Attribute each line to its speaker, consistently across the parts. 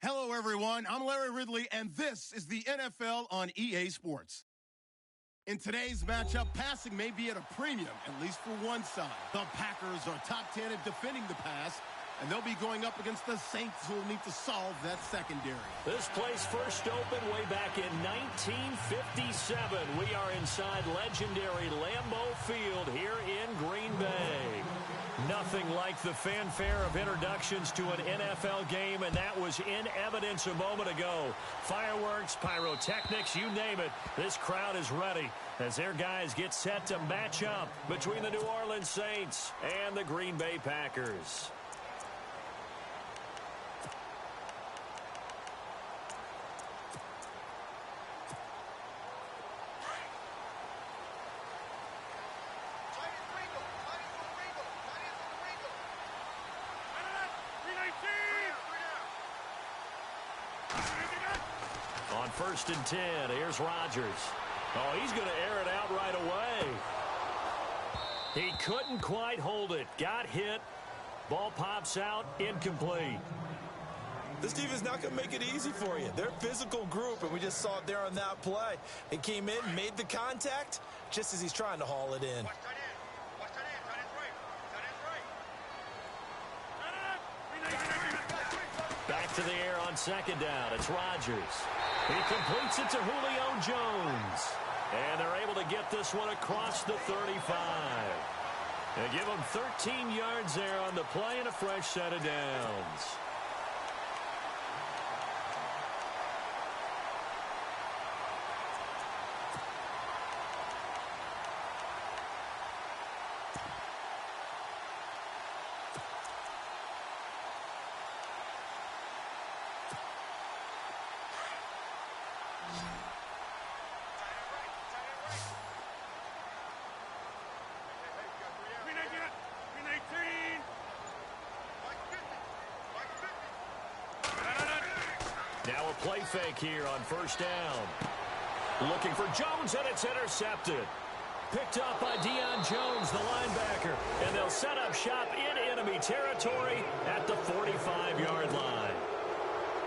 Speaker 1: Hello, everyone. I'm Larry Ridley, and this is the NFL on EA Sports. In today's matchup, passing may be at a premium, at least for one side. The Packers are top 10 at defending the pass, and they'll be going up against the Saints, who will need to solve that secondary.
Speaker 2: This place first opened way back in 1957. We are inside legendary Lambeau Field here in Green Bay. Nothing like the fanfare of introductions to an NFL game, and that was in evidence a moment ago. Fireworks, pyrotechnics, you name it. This crowd is ready as their guys get set to match up between the New Orleans Saints and the Green Bay Packers. On 1st and 10, here's Rodgers. Oh, he's going to air it out right away. He couldn't quite hold it. Got hit. Ball pops out. Incomplete.
Speaker 3: This defense is not going to make it easy for you. They're a physical group, and we just saw it there on that play. It came in, made the contact, just as he's trying to haul it in.
Speaker 2: Back to the air on 2nd down. It's Rodgers. He completes it to Julio Jones. And they're able to get this one across the 35. They give him 13 yards there on the play and a fresh set of downs. Now a play fake here on 1st down. Looking for Jones, and it's intercepted. Picked up by Deion Jones, the linebacker. And they'll set up shop in enemy territory at the 45-yard line.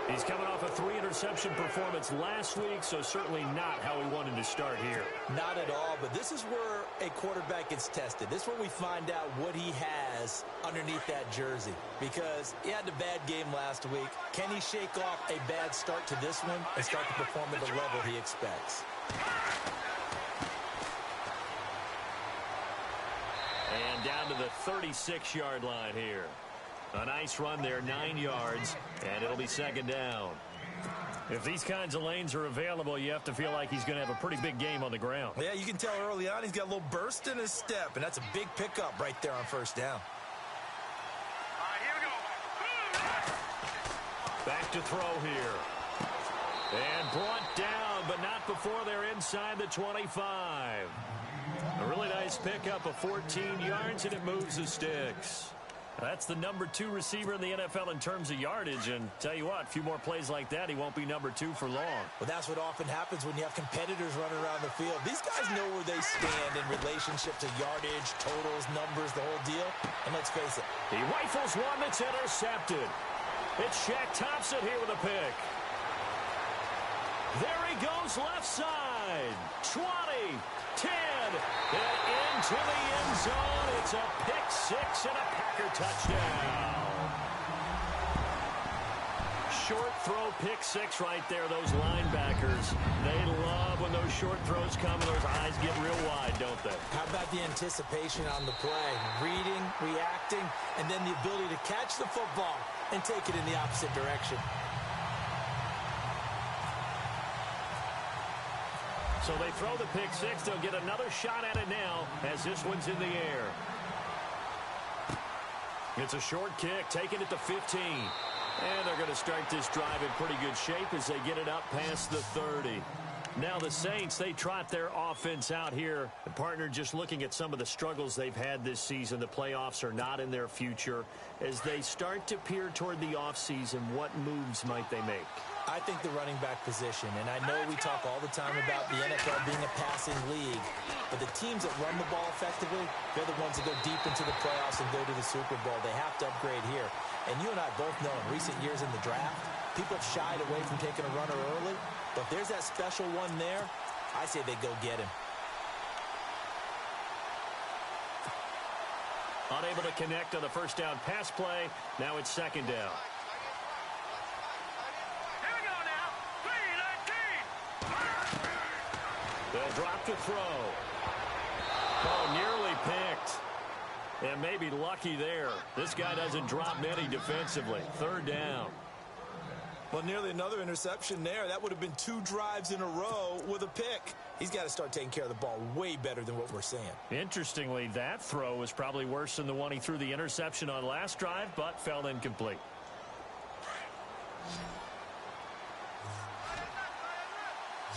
Speaker 2: He's coming off a 3-interception performance last week, so certainly not how we wanted to start here.
Speaker 3: Not at all, but this is where a quarterback gets tested. This is where we find out what he has underneath that jersey, because he had a bad game last week. Can he shake off a bad start to this one and start to perform at the level he expects?
Speaker 2: And down to the 36-yard line here. A nice run there, 9 yards, and it'll be 2nd down. If these kinds of lanes are available, you have to feel like he's going to have a pretty big game on the ground.
Speaker 3: Yeah, you can tell early on he's got a little burst in his step, and that's a big pickup right there on 1st down.
Speaker 4: All right, here we go.
Speaker 2: Back to throw here. And brought down, but not before they're inside the 25. A really nice pickup of 14 yards, and it moves the sticks. That's the number 2 receiver in the NFL in terms of yardage, and tell you what, a few more plays like that, he won't be number 2 for long.
Speaker 3: Well, that's what often happens when you have competitors running around the field. These guys know where they stand in relationship to yardage, totals, numbers, the whole deal. And let's face it.
Speaker 2: He rifles one that's intercepted. It's Shaq Thompson here with a pick. There he goes left side. 20, 10, and into the end zone. It's a pick-6 and a Packer touchdown. Short throw pick-6 right there. Those linebackers, they love when those short throws come and those eyes get real wide, don't they?
Speaker 3: How about the anticipation on the play? Reading, reacting, and then the ability to catch the football and take it in the opposite direction.
Speaker 2: So they throw the pick-6. They'll get another shot at it now as this one's in the air. It's a short kick, taking it to 15. And they're going to start this drive in pretty good shape as they get it up past the 30. Now the Saints, they trot their offense out here. The partner just looking at some of the struggles they've had this season. The playoffs are not in their future. As they start to peer toward the offseason, what moves might they make?
Speaker 3: I think the running back position, and I know we talk all the time about the NFL being a passing league, but the teams that run the ball effectively, they're the ones that go deep into the playoffs and go to the Super Bowl. They have to upgrade here. And you and I both know in recent years in the draft, People have shied away from taking a runner early, but if there's that special one there, I say they go get him.
Speaker 2: Unable to connect on the first down pass play. Now it's second down.
Speaker 4: Here we go now. 3-19.
Speaker 2: They'll drop to throw. Oh, nearly picked. And maybe lucky there. This guy doesn't drop many defensively. Third down.
Speaker 3: Well, nearly another interception there. That would have been 2 drives in a row with a pick. He's got to start taking care of the ball way better than what we're seeing.
Speaker 2: Interestingly, that throw was probably worse than the one he threw the interception on last drive, but fell incomplete.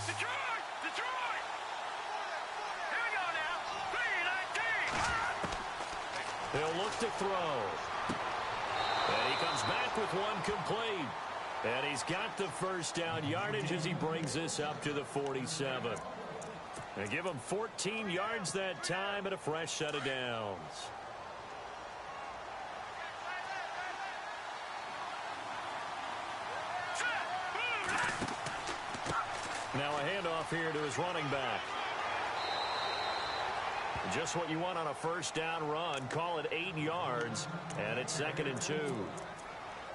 Speaker 4: Detroit! Detroit! Here we go now. 3-19.
Speaker 2: He'll look to throw. And he comes back with one complete. And he's got the first down yardage as he brings this up to the 47. They give him 14 yards that time and a fresh set of downs. Now a handoff here to his running back. Just what you want on a first down run. Call it 8 yards, and it's 2nd and 2.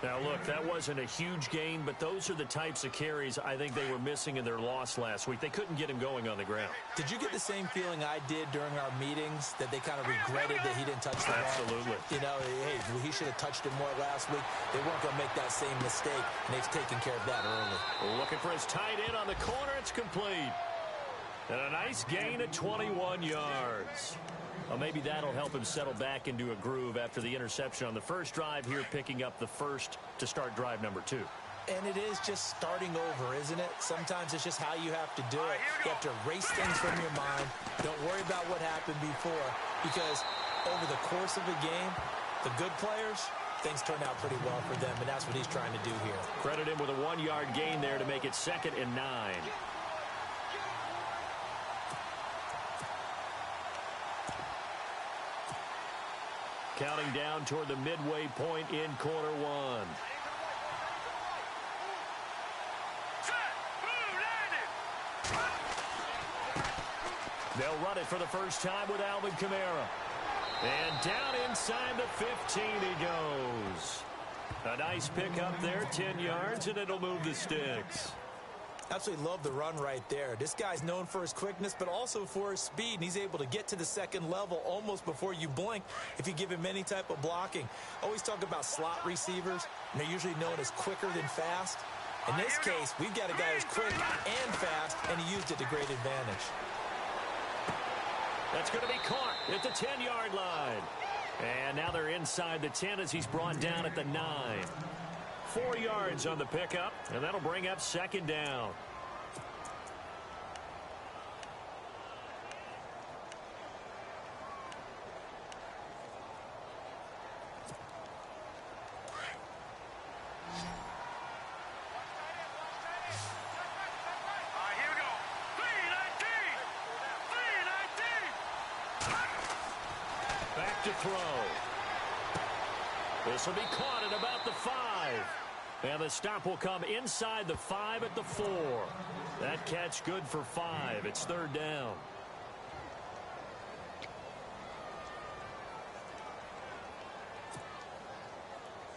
Speaker 2: Now, look, that wasn't a huge gain, but those are the types of carries I think they were missing in their loss last week. They couldn't get him going on the ground.
Speaker 3: Did you get the same feeling I did during our meetings, that they kind of regretted that he didn't touch the ball?
Speaker 2: Absolutely.
Speaker 3: You know, hey, he should have touched it more last week. They weren't going to make that same mistake, and they've taken care of that early.
Speaker 2: Looking for his tight end on the corner. It's complete. And a nice gain of 21 yards. Well, maybe that'll help him settle back into a groove after the interception on the first drive here, picking up the first to start drive number 2.
Speaker 3: And it is just starting over, isn't it? Sometimes it's just how you have to do it. You have to erase things from your mind. Don't worry about what happened before, because over the course of a game, the good players, things turn out pretty well for them, and that's what he's trying to do here. Credit
Speaker 2: him with a 1-yard gain there to make it 2nd and 9. Counting down toward the midway point in quarter 1. They'll run it for the first time with Alvin Kamara. And down inside the 15 he goes. A nice pickup there, 10 yards, and it'll move the sticks.
Speaker 3: Absolutely love the run right there. This guy's known for his quickness, but also for his speed, and he's able to get to the second level almost before you blink if you give him any type of blocking. Always talk about slot receivers, and they're usually known as quicker than fast. In this case, we've got a guy who's quick and fast, and he used it to great advantage.
Speaker 2: That's going to be caught at the 10-yard line. And now they're inside the 10 as he's brought down at the 9. 4 yards on the pickup, and that'll bring up 2nd down.
Speaker 4: Here we go. 3-19. 3-19.
Speaker 2: Back to throw. This will be caught at about the 5. And the stop will come inside the 5 at the 4. That catch good for 5. It's 3rd down.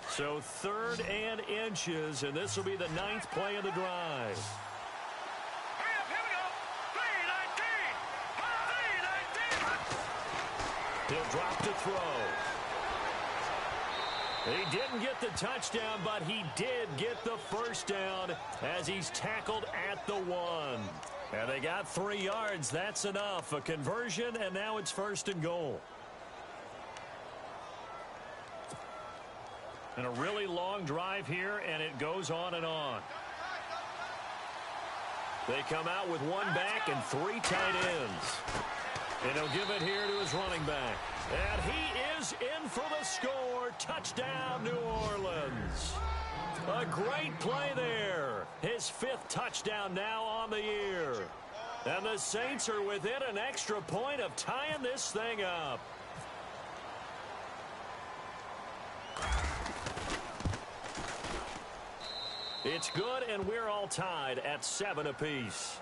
Speaker 2: So 3rd and inches, and this will be the 9th play of the drive.
Speaker 4: Hurry up, here we go. 3-19. 3-19.
Speaker 2: He'll drop to throw. He didn't get the touchdown, but he did get the first down as he's tackled at the 1. And they got 3 yards. That's enough. A conversion, and now it's 1st and goal. And a really long drive here, and it goes on and on. They come out with 1 back and 3 tight ends. And he'll give it here to his running back. And he is in for the score. Touchdown, New Orleans. A great play there. His 5th touchdown now on the year. And the Saints are within an extra point of tying this thing up. It's good, and we're all tied at 7 apiece.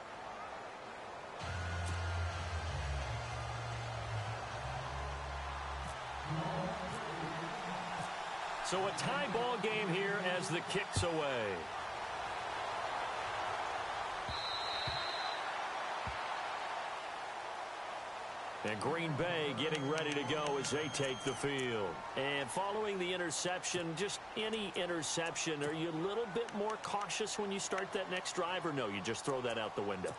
Speaker 2: So a tie ball game here as the kick's away. And Green Bay getting ready to go as they take the field. And following the interception, just any interception, are you a little bit more cautious when you start that next drive, or no, you just throw that out the window?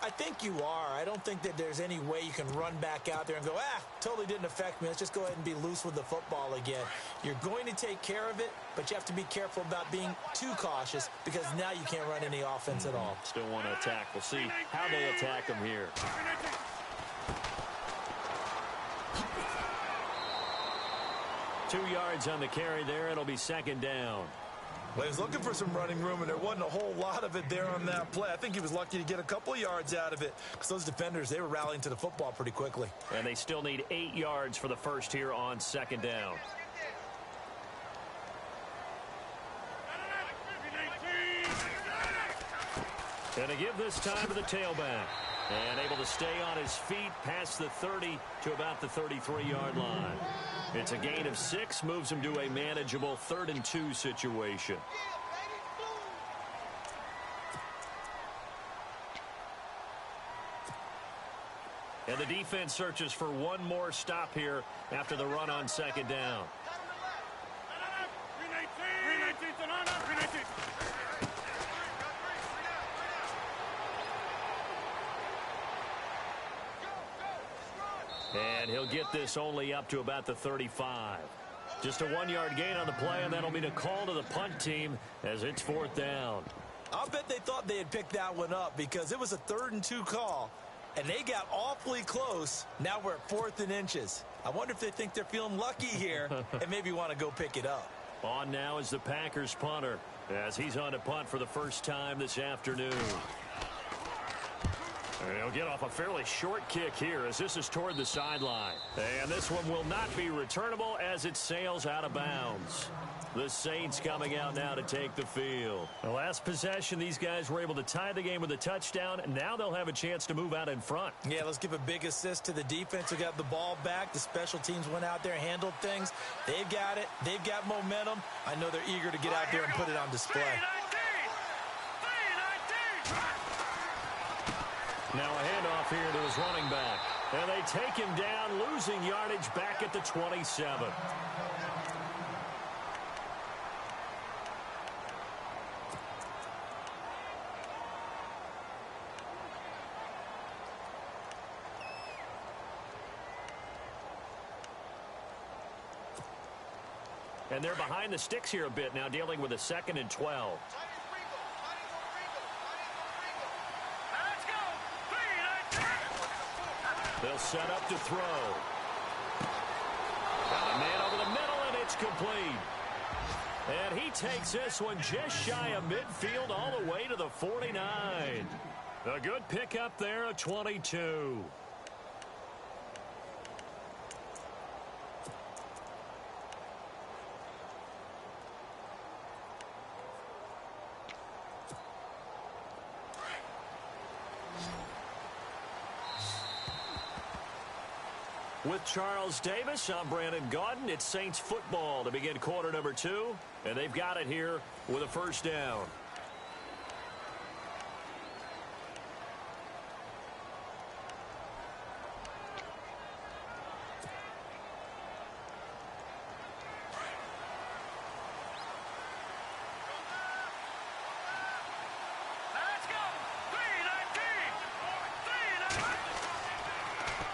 Speaker 3: I think you are. I don't think that there's any way you can run back out there and go, totally didn't affect me. Let's just go ahead and be loose with the football again. You're going to take care of it, but you have to be careful about being too cautious because now you can't run any offense at all.
Speaker 2: Still want to attack. We'll see how they attack them here. 2 yards on the carry there. It'll be second down.
Speaker 3: Well, he was looking for some running room, and there wasn't a whole lot of it there on that play. I think he was lucky to get a couple of yards out of it because those defenders, they were rallying to the football pretty quickly.
Speaker 2: And they still need 8 yards for the first here on second down. And to give this time to the tailback. And able to stay on his feet past the 30 to about the 33-yard line. It's a gain of 6, moves him to a manageable 3rd and 2 situation. And the defense searches for one more stop here after the run on second down. And he'll get this only up to about the 35. Just a 1-yard gain on the play, and that'll mean a call to the punt team as it's 4th down.
Speaker 3: I'll bet they thought they had picked that one up because it was a 3rd and 2 call, and they got awfully close. Now we're at 4th and inches. I wonder if they think they're feeling lucky here and maybe want to go pick it up.
Speaker 2: On now is the Packers punter as he's on to punt for the first time this afternoon. And he'll get off a fairly short kick here as this is toward the sideline. And this one will not be returnable as it sails out of bounds. The Saints coming out now to take the field. The last possession, these guys were able to tie the game with a touchdown, and now they'll have a chance to move out in front.
Speaker 3: Yeah, let's give a big assist to the defense who got the ball back. The special teams went out there, handled things. They've got it. They've got momentum. I know they're eager to get out there and put it on display.
Speaker 2: Now a handoff here to his running back. And they take him down, losing yardage back at the 27. And they're behind the sticks here a bit now, dealing with a 2nd and 12. They'll set up to throw. Got a man over the middle, and it's complete. And he takes this one just shy of midfield all the way to the 49. A good pickup there, a 22. With Charles Davis, I'm Brandon Gaudin. It's Saints football to begin quarter number 2, and they've got it here with a first down.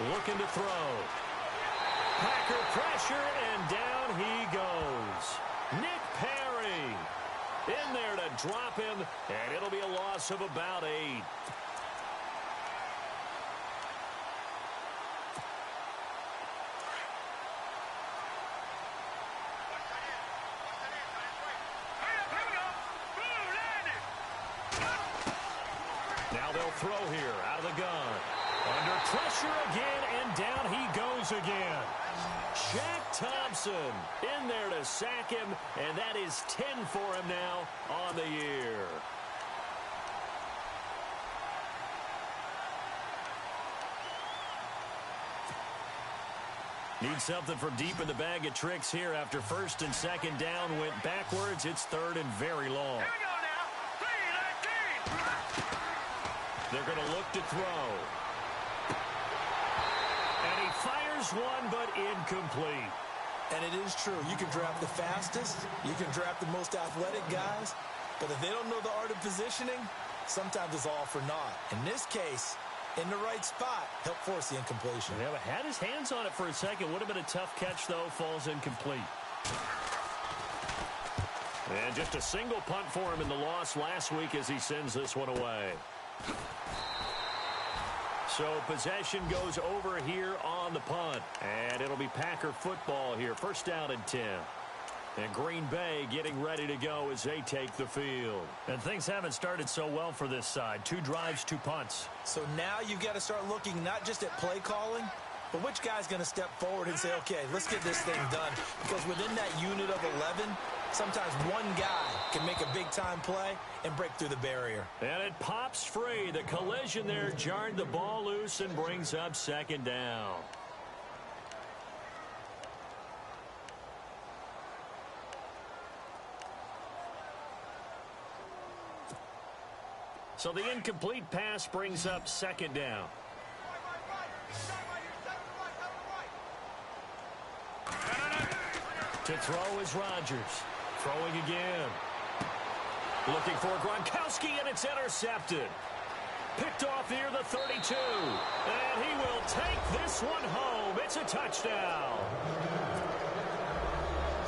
Speaker 2: Looking to throw. Packer pressure, and down he goes. Nick Perry in there to drop him, and it'll be a loss of about 8. Now they'll throw here out of the gun. Under pressure again, and down he goes again. Jack Thompson in there to sack him, and that is 10 for him now on the year. Need something from deep in the bag of tricks here after first and second down went backwards. It's third and very long.
Speaker 4: Here we go now. 3-19.
Speaker 2: They're going to look to throw. And he fires one, but incomplete.
Speaker 3: And it is true. You can draft the fastest. You can draft the most athletic guys. But if they don't know the art of positioning, sometimes it's all for naught. In this case, in the right spot, help force the incompletion.
Speaker 2: Yeah, but had his hands on it for a second. Would have been a tough catch, though. Falls incomplete. And just a single punt for him in the loss last week as he sends this one away. So possession goes over here on the punt. And it'll be Packer football here. First down and 10. And Green Bay getting ready to go as they take the field. And things haven't started so well for this side. 2 drives, 2 punts.
Speaker 3: So now you've got to start looking not just at play calling, but which guy's going to step forward and say, okay, let's get this thing done. Because within that unit of 11, sometimes one guy can make a big-time play and break through the barrier.
Speaker 2: And it pops free. The collision there jarred the ball loose and brings up second down. So the incomplete pass brings up second down. To throw is Rodgers. Throwing again. Looking for Gronkowski, and it's intercepted. Picked off near the 32. And he will take this one home. It's a touchdown.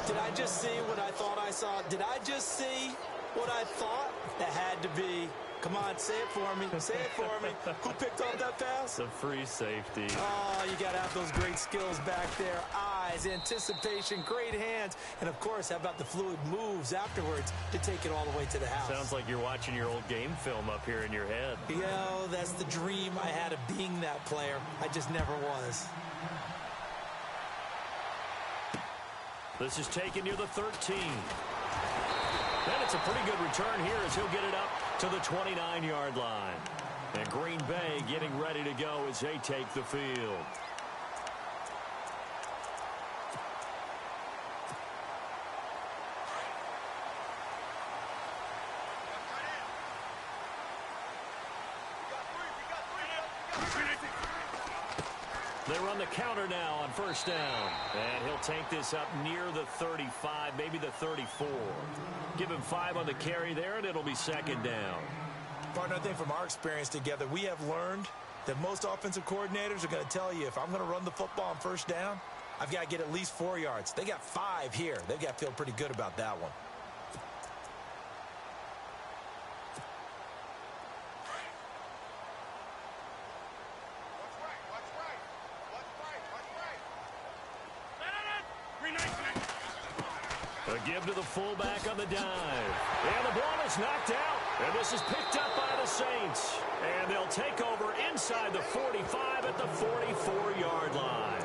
Speaker 3: Did I just see what I thought I saw? Did I just see what I thought? That had to be. Come on, say it for me. Say it for me. Who picked off that pass?
Speaker 2: The free safety.
Speaker 3: Oh, you got to have those great skills back there. Eyes, anticipation, great hands. And, of course, how about the fluid moves afterwards to take it all the way to the house?
Speaker 2: Sounds like you're watching your old game film up here in your head.
Speaker 3: Yo, that's the dream I had of being that player. I just never was.
Speaker 2: This is taken near the 13. And it's a pretty good return here as he'll get it up to the 29-yard line. And Green Bay getting ready to go as they take the field. They run the counter now on first down. And he'll take this up near the 35, maybe the 34. Give him 5 on the carry there, and it'll be second down.
Speaker 3: Partner, I think from our experience together, we have learned that most offensive coordinators are going to tell you, if I'm going to run the football on first down, I've got to get at least 4 yards. They got 5 here. They've got to feel pretty good about that one.
Speaker 2: A give to the fullback on the dive. And the ball is knocked out. And this is picked up by the Saints. And they'll take over inside the 45 at the 44-yard line.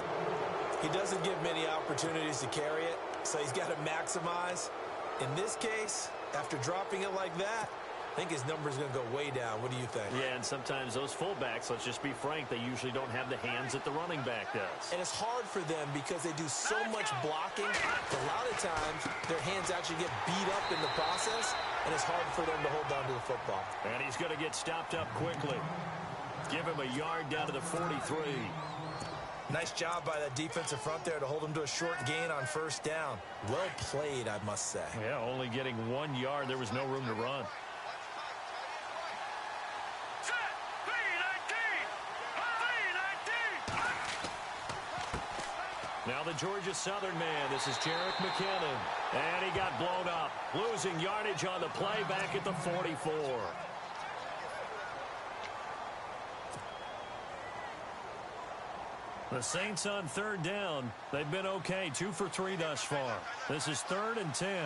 Speaker 3: He doesn't give many opportunities to carry it, so he's got to maximize. In this case, after dropping it like that, I think his number's going to go way down. What do you think?
Speaker 2: Yeah, and sometimes those fullbacks, let's just be frank, they usually don't have the hands that the running back does.
Speaker 3: And it's hard for them because they do so much blocking. A lot of times, their hands actually get beat up in the process, and it's hard for them to hold on to the football.
Speaker 2: And he's going to get stopped up quickly. Give him a yard down to the 43.
Speaker 3: Nice job by that defensive front there to hold him to a short gain on first down. Well played, I must say.
Speaker 2: Yeah, only getting 1 yard. There was no room to run. Now the Georgia Southern man. This is Jerick McKinnon. And he got blown up. Losing yardage on the play back at the 44. The Saints on third down. They've been okay. 2 for 3 thus far. This is 3rd and 10.
Speaker 4: Here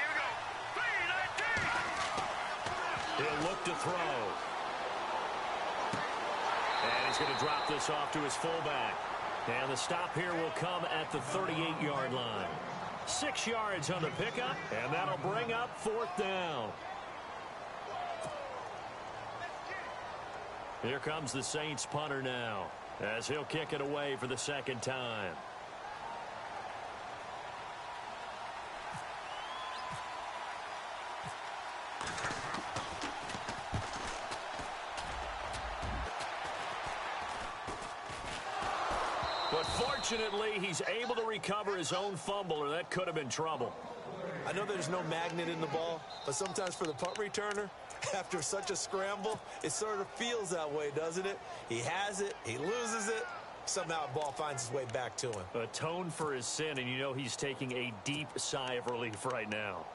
Speaker 4: we go. 3-19.
Speaker 2: He'll look to throw. And he's going to drop this off to his fullback. And the stop here will come at the 38-yard line. 6 yards on the pickup, and that'll bring up 4th down. Here comes the Saints punter now, as he'll kick it away for the 2nd time. But fortunately, he's able to recover his own fumble, or that could have been trouble.
Speaker 3: I know there's no magnet in the ball, but sometimes for the punt returner, after such a scramble, it sort of feels that way, doesn't it? He has it, he loses it, somehow the ball finds its way back to him.
Speaker 2: Atone for his sin, and you know he's taking a deep sigh of relief right now.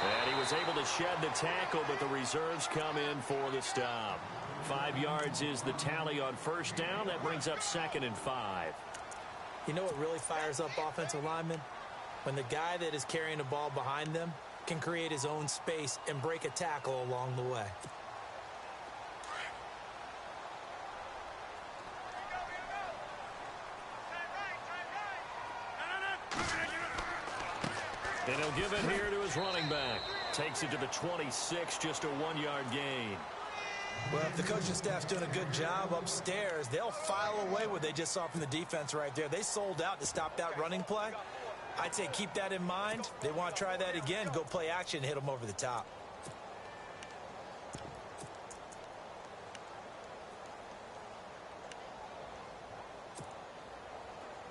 Speaker 2: And he was able to shed the tackle, but the reserves come in for the stop. 5 yards is the tally on 1st down. That brings up 2nd and 5.
Speaker 3: You know what really fires up offensive linemen? When the guy that is carrying the ball behind them can create his own space and break a tackle along the way.
Speaker 2: And he'll give it here to his running back. Takes it to the 26, just a 1-yard gain.
Speaker 3: Well, if the coaching staff's doing a good job upstairs, they'll file away what they just saw from the defense right there. They sold out to stop that running play. I'd say keep that in mind. They want to try that again, go play action, hit them over the top.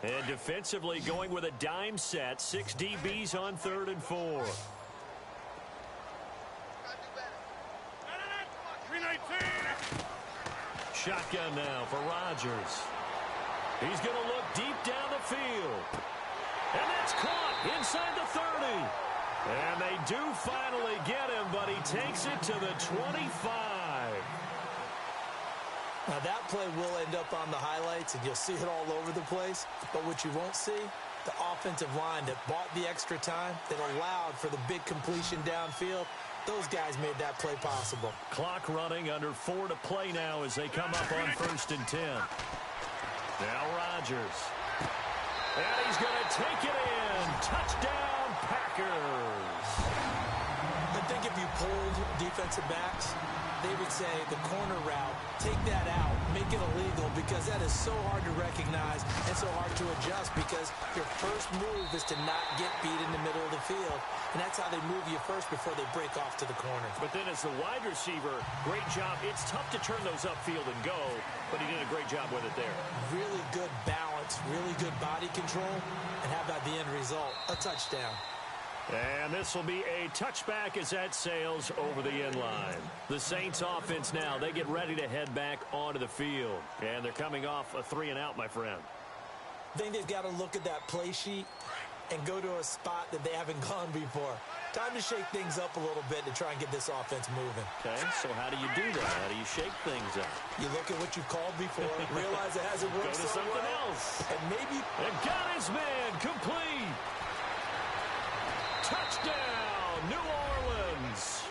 Speaker 2: And defensively going with a dime set. 6 DBs on 3rd and 4. Shotgun now for Rodgers. He's going to look deep down the field. And that's caught inside the 30. And they do finally get him, but he takes it to the 25.
Speaker 3: Now that play will end up on the highlights, and you'll see it all over the place. But what you won't see, the offensive line that bought the extra time, that allowed for the big completion downfield, those guys made that play possible.
Speaker 2: Clock running, under 4 to play now as they come up on 1st and 10. Now Rodgers. And he's going to take it in. Touchdown, Packers.
Speaker 3: I think if you polled defensive backs, they would say the corner route, take that out, make it illegal, because that is so hard to recognize and so hard to adjust, because your first move is to not get beat in the middle of the field, and that's how they move you first before they break off to the corner.
Speaker 2: But then as the wide receiver, great job. It's tough to turn those upfield and go, but he did a great job with it there.
Speaker 3: Really good balance, really good body control, and how about the end result? A touchdown.
Speaker 2: And this will be a touchback as that sails over the end line. The Saints offense now, they get ready to head back onto the field. And they're coming off a 3-and-out, my friend.
Speaker 3: I think they've got to look at that play sheet and go to a spot that they haven't gone before. Time to shake things up a little bit to try and get this offense moving.
Speaker 2: Okay, so how do you do that? How do you shake things up?
Speaker 3: You look at what you've called before, realize it hasn't worked
Speaker 2: Go to something else.
Speaker 3: And maybe...
Speaker 2: And got his man complete. Touchdown, New Orleans.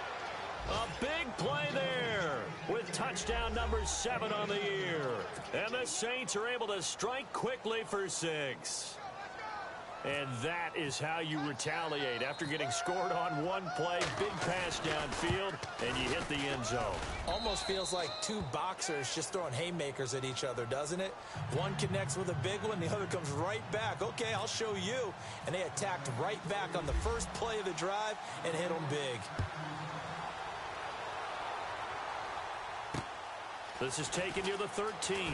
Speaker 2: A big play there with touchdown number 7 on the year. And the Saints are able to strike quickly for 6. And that is how you retaliate after getting scored on one play. Big pass downfield, and you hit the end zone.
Speaker 3: Almost feels like two boxers just throwing haymakers at each other, doesn't it? One connects with a big one, the other comes right back. Okay, I'll show you. And they attacked right back on the first play of the drive and hit them big.
Speaker 2: This is taken near the 13.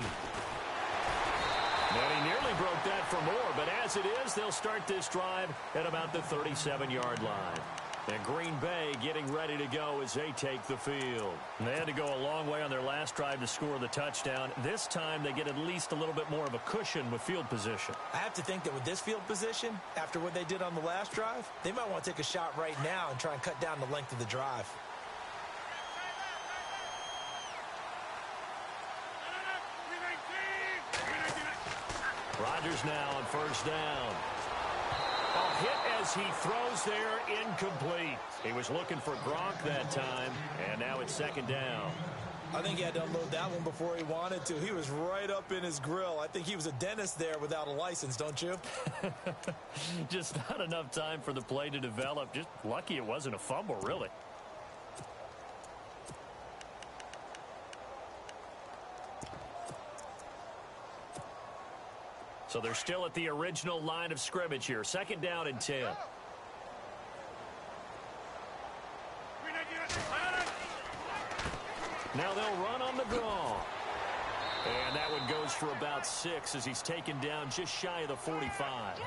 Speaker 2: And he nearly broke that for more, but as it is, they'll start this drive at about the 37-yard line. And Green Bay getting ready to go as they take the field. And they had to go a long way on their last drive to score the touchdown. This time, they get at least a little bit more of a cushion with field position.
Speaker 3: I have to think that with this field position, after what they did on the last drive, they might want to take a shot right now and try and cut down the length of the drive.
Speaker 2: Rodgers now on first down. A hit as he throws there, incomplete. He was looking for Gronk that time, and now it's second down.
Speaker 3: I think he had to unload that one before he wanted to. He was right up in his grill. I think he was a dentist there without a license, don't you?
Speaker 2: Just not enough time for the play to develop. Just lucky it wasn't a fumble, really. So they're still at the original line of scrimmage here. Second down and 10. Now they'll run on the draw. And that one goes for about 6 as he's taken down just shy of the 45.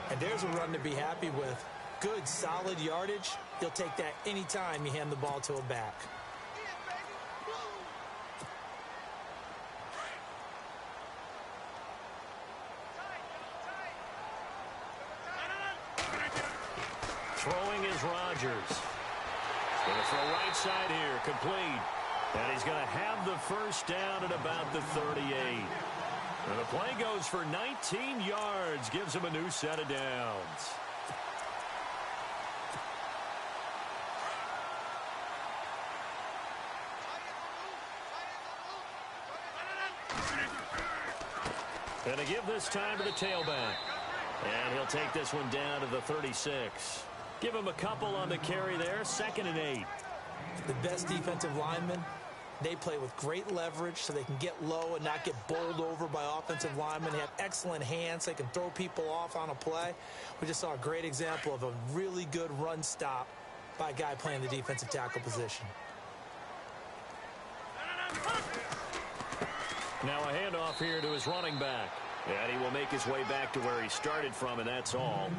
Speaker 3: And there's a run to be happy with. Good, solid yardage. He'll take that anytime you hand the ball to a back.
Speaker 2: Throwing is Rodgers. Going to throw right side here, complete. And he's going to have the first down at about the 38. And the play goes for 19 yards, gives him a new set of downs. Going to give this time to the tailback. And he'll take this one down to the 36. Give him a couple on the carry there, 2nd and 8.
Speaker 3: The best defensive linemen, they play with great leverage so they can get low and not get bowled over by offensive linemen. They have excellent hands. They can throw people off on a play. We just saw a great example of a really good run stop by a guy playing the defensive tackle position.
Speaker 2: Now a handoff here to his running back. And he will make his way back to where he started from, and that's all,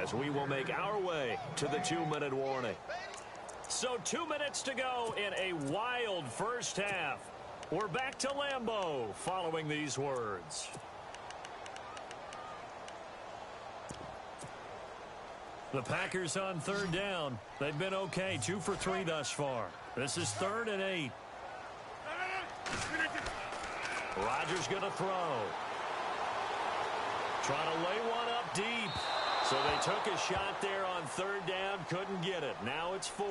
Speaker 2: as we will make our way to the 2-minute warning. So 2 minutes to go in a wild first half. We're back to Lambeau following these words. The Packers on third down. They've been okay, 2 for 3 thus far. This is 3rd and 8. Rodgers going to throw. Trying to lay one up deep. So they took a shot there on third down, couldn't get it. Now it's 4.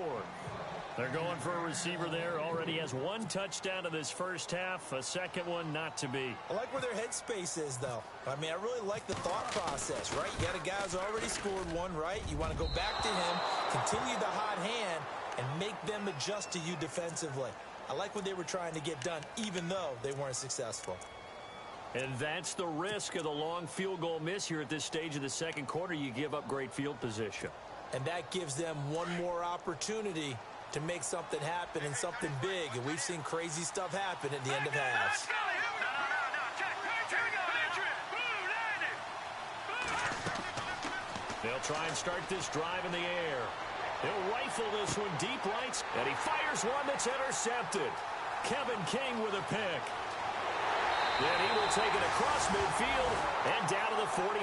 Speaker 2: They're going for a receiver there. Already has 1 touchdown in this first half. A second one not to be.
Speaker 3: I like where their headspace is, though. I mean, I really like the thought process, right? You got a guy who's already scored one, right? You want to go back to him, continue the hot hand, and make them adjust to you defensively. I like what they were trying to get done, even though they weren't successful.
Speaker 2: And that's the risk of the long field goal miss here at this stage of the second quarter. You give up great field position.
Speaker 3: And that gives them one more opportunity to make something happen and something big. And we've seen crazy stuff happen at the end of halves.
Speaker 2: They'll try and start this drive in the air. He'll rifle this one deep right, and he fires one that's intercepted. Kevin King with a pick. Then he will take it across midfield and down to the 45.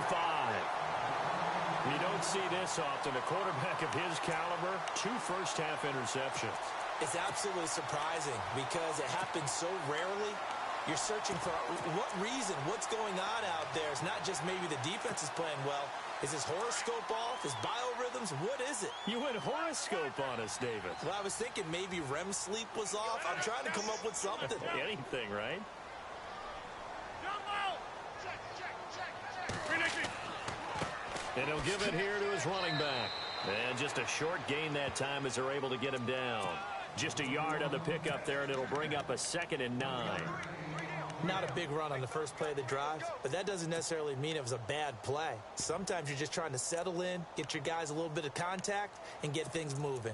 Speaker 2: You don't see this often. A quarterback of his caliber, 2 first-half interceptions.
Speaker 3: It's absolutely surprising because it happens so rarely. You're searching for what reason, what's going on out there. It's not just maybe the defense is playing well. Is his horoscope off? His biorhythms? What is it?
Speaker 2: You went horoscope on us, David.
Speaker 3: Well, I was thinking maybe REM sleep was off. I'm trying to come up with something.
Speaker 2: Anything, right? And he'll give it here to his running back. And just a short gain that time as they're able to get him down. Just a yard on the pickup there, and it'll bring up a 2nd and 9.
Speaker 3: Not a big run on the first play of the drive, but that doesn't necessarily mean it was a bad play. Sometimes you're just trying to settle in, get your guys a little bit of contact, and get things moving.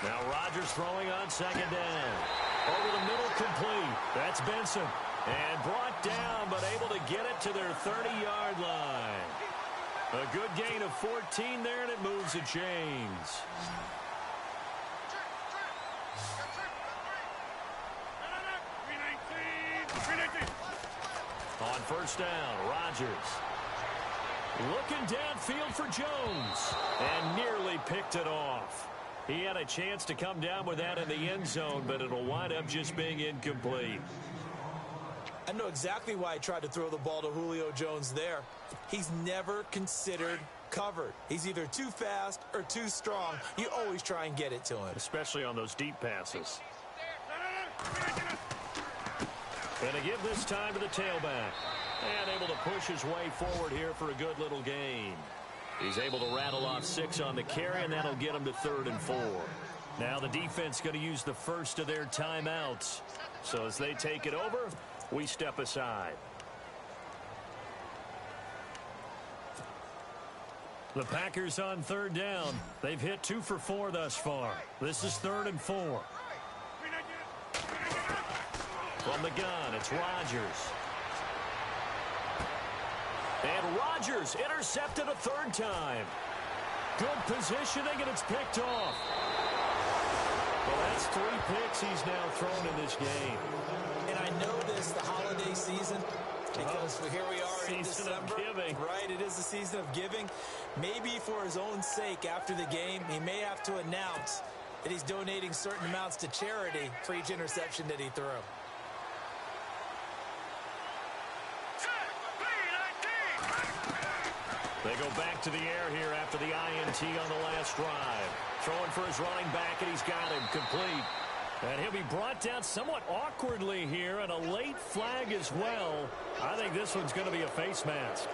Speaker 2: Now Rodgers throwing on 2nd down. Over the middle, complete. That's Benson. And brought down, but able to get it to their 30-yard line. A good gain of 14 there, and it moves the chains. On first down, Rodgers. Looking downfield for Jones. And nearly picked it off. He had a chance to come down with that in the end zone, but it'll wind up just being incomplete.
Speaker 3: I know exactly why I tried to throw the ball to Julio Jones there. He's never considered covered. He's either too fast or too strong. You always try and get it to him.
Speaker 2: Especially on those deep passes. And to give this time to the tailback. And able to push his way forward here for a good little gain. He's able to rattle off 6 on the carry, and that'll get him to 3rd and 4. Now the defense going to use the first of their timeouts. So as they take it over, we step aside. The Packers on 3rd down. They've hit 2 for 4 thus far. This is 3rd and 4. From the gun, it's Rodgers. And Rodgers intercepted a 3rd time. Good positioning, and it's picked off. Well, that's 3 picks he's now thrown in this game.
Speaker 3: And I know this, the holiday season, because here we are in December.
Speaker 2: Season of giving.
Speaker 3: Right, it is the season of giving. Maybe for his own sake after the game, he may have to announce that he's donating certain amounts to charity for each interception that he threw.
Speaker 2: They go back to the air here after the INT on the last drive. Throwing for his running back, and he's got him complete. And he'll be brought down somewhat awkwardly here, and a late flag as well. I think this one's going to be a face mask.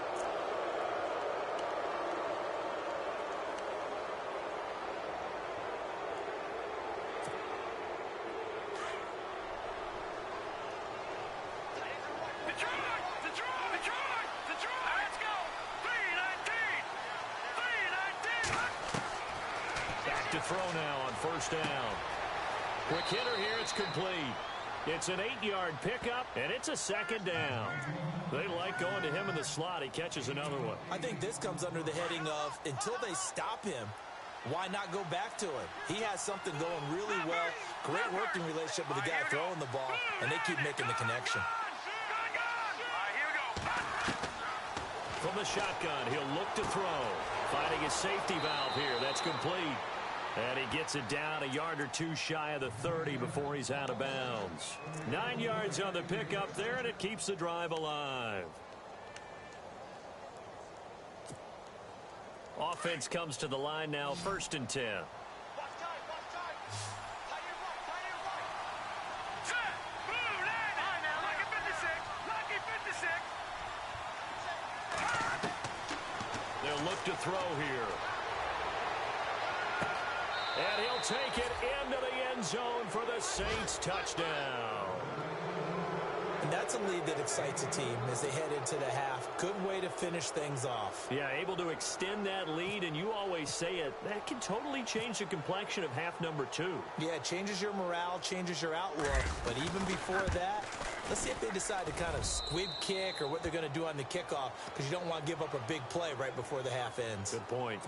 Speaker 2: To throw now on first down. Quick hitter here, it's complete. It's an 8-yard pickup, and it's a 2nd down. They like going to him in the slot. He catches another one.
Speaker 3: I think this comes under the heading of, until they stop him, why not go back to him? He has something going really well. Great working relationship with the guy throwing the ball, and they keep making the connection.
Speaker 2: From the shotgun, he'll look to throw. Finding his safety valve here. That's complete. And he gets it down a yard or 2 shy of the 30 before he's out of bounds. 9 yards on the pickup there, and it keeps the drive alive. Offense comes to the line now, 1st and 10. They'll look to throw here. And he'll take it into the end zone for the Saints touchdown.
Speaker 3: And that's a lead that excites a team as they head into the half. Good way to finish things off.
Speaker 2: Yeah, able to extend that lead, and you always say it, that can totally change the complexion of half number 2.
Speaker 3: Yeah, it changes your morale, changes your outlook. But even before that, let's see if they decide to kind of squib kick or what they're going to do on the kickoff, because you don't want to give up a big play right before the half ends.
Speaker 2: Good point.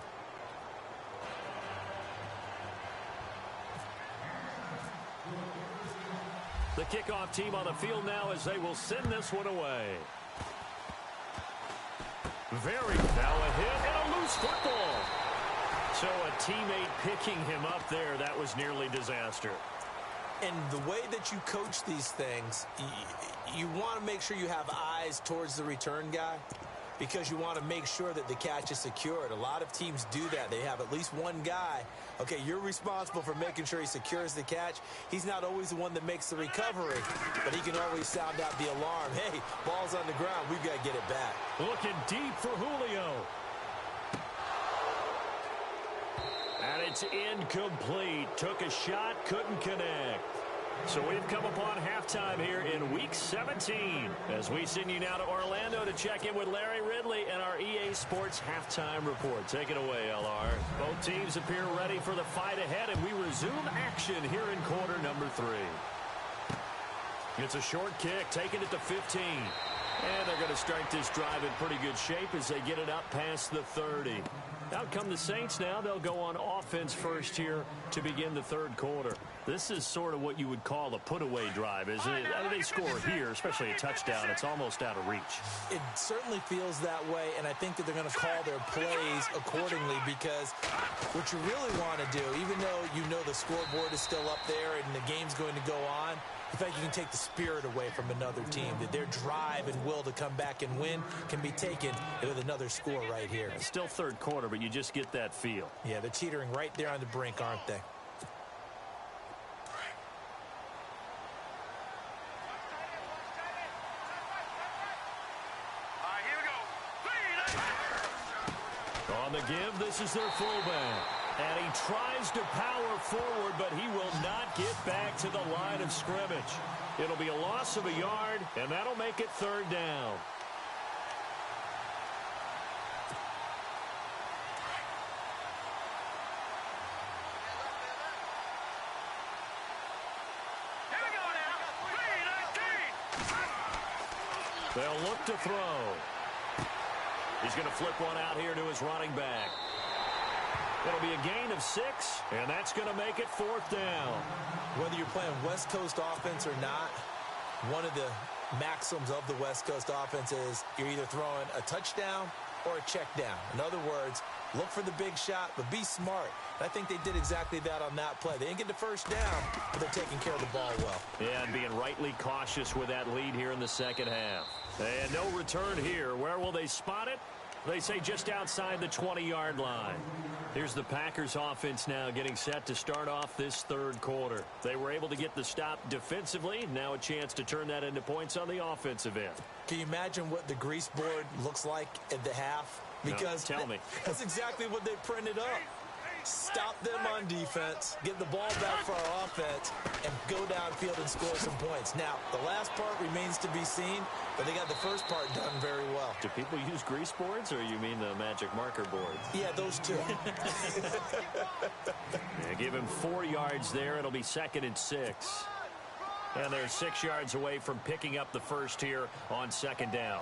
Speaker 2: The kickoff team on the field now as they will send this one away. Now a hit and a loose football. So a teammate picking him up there, that was nearly disaster.
Speaker 3: And the way that you coach these things, you want to make sure you have eyes towards the return guy, because you want to make sure that the catch is secured. A lot of teams do that. They have at least one guy. Okay, you're responsible for making sure he secures the catch. He's not always the one that makes the recovery, but he can always sound out the alarm. Hey, ball's on the ground. We've got to get it back.
Speaker 2: Looking deep for Julio. And it's incomplete. Took a shot, couldn't connect. So we've come upon halftime here in Week 17 as we send you now to Orlando to check in with Larry Ridley and our EA Sports Halftime Report. Take it away, LR. Both teams appear ready for the fight ahead, and we resume action here in quarter number 3. It's a short kick, taking it to 15. And they're going to start this drive in pretty good shape as they get it up past the 30. Out come the Saints now. They'll go on offense first here to begin the third quarter. This is sort of what you would call a put-away drive, isn't it? I mean, they score here, especially a touchdown. It's almost out of reach.
Speaker 3: It certainly feels that way, and I think that they're going to call their plays accordingly, because what you really want to do, even though you know the scoreboard is still up there and the game's going to go on, in fact, you can take the spirit away from another team, that their drive and will to come back and win can be taken with another score right here.
Speaker 2: It's still third quarter, but you just get that feel.
Speaker 3: Yeah, they're teetering right there on the brink, aren't they?
Speaker 2: On the give, this is their fullback. And he tries to power forward, but he will not get back to the line of scrimmage. It'll be a loss of a yard, and that'll make it third down. They'll look to throw. He's going to flip one out here to his running back. It'll be a gain of 6, and that's going to make it fourth down.
Speaker 3: Whether you're playing West Coast offense or not, one of the maxims of the West Coast offense is you're either throwing a touchdown or a check down. In other words, look for the big shot, but be smart. And I think they did exactly that on that play. They didn't get the first down, but they're taking care of the ball well.
Speaker 2: Yeah, and being rightly cautious with that lead here in the second half. And no return here. Where will they spot it? They say just outside the 20-yard line. Here's the Packers offense now getting set to start off this third quarter. They were able to get the stop defensively. Now a chance to turn that into points on the offensive end.
Speaker 3: Can you imagine what the grease board looks like at the half? Because
Speaker 2: no, tell me.
Speaker 3: That's exactly what they printed up. Stop them on defense, get the ball back for our offense, and go downfield and score some points. Now, the last part remains to be seen, but they got the first part done very well.
Speaker 2: Do people use grease boards, or you mean the magic marker boards?
Speaker 3: Yeah, those two.
Speaker 2: Yeah, give him 4 yards there. It'll be 2nd and 6. And they're 6 yards away from picking up the first here on 2nd down.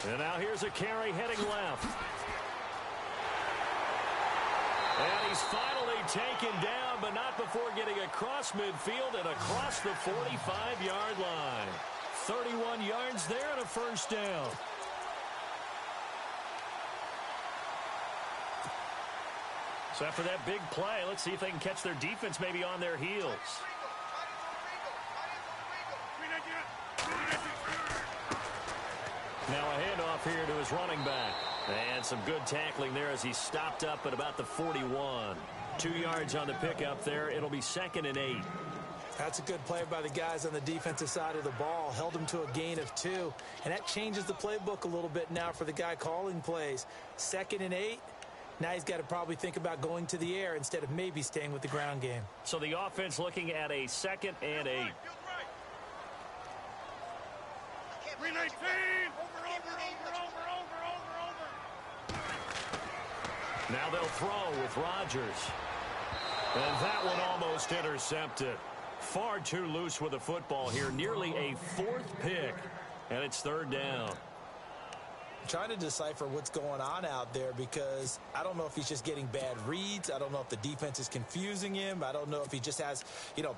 Speaker 2: And now here's a carry heading left. And he's finally taken down, but not before getting across midfield and across the 45-yard line. 31 yards there and a first down. So after that big play, let's see if they can catch their defense maybe on their heels. Now a handoff here to his running back. And some good tackling there as he stopped up at about the 41. 2 yards on the pickup there. It'll be 2nd and 8.
Speaker 3: That's a good play by the guys on the defensive side of the ball. Held him to a gain of 2. And that changes the playbook a little bit now for the guy calling plays. 2nd and 8. Now he's got to probably think about going to the air instead of maybe staying with the ground game.
Speaker 2: So the offense looking at a 2nd and 8.
Speaker 4: 319.
Speaker 2: Now they'll throw with Rodgers. And that one almost intercepted. Far too loose with the football here. Nearly a 4th pick. And it's 3rd down.
Speaker 3: Trying to decipher what's going on out there, because I don't know if he's just getting bad reads. I don't know if the defense is confusing him. I don't know if he just has,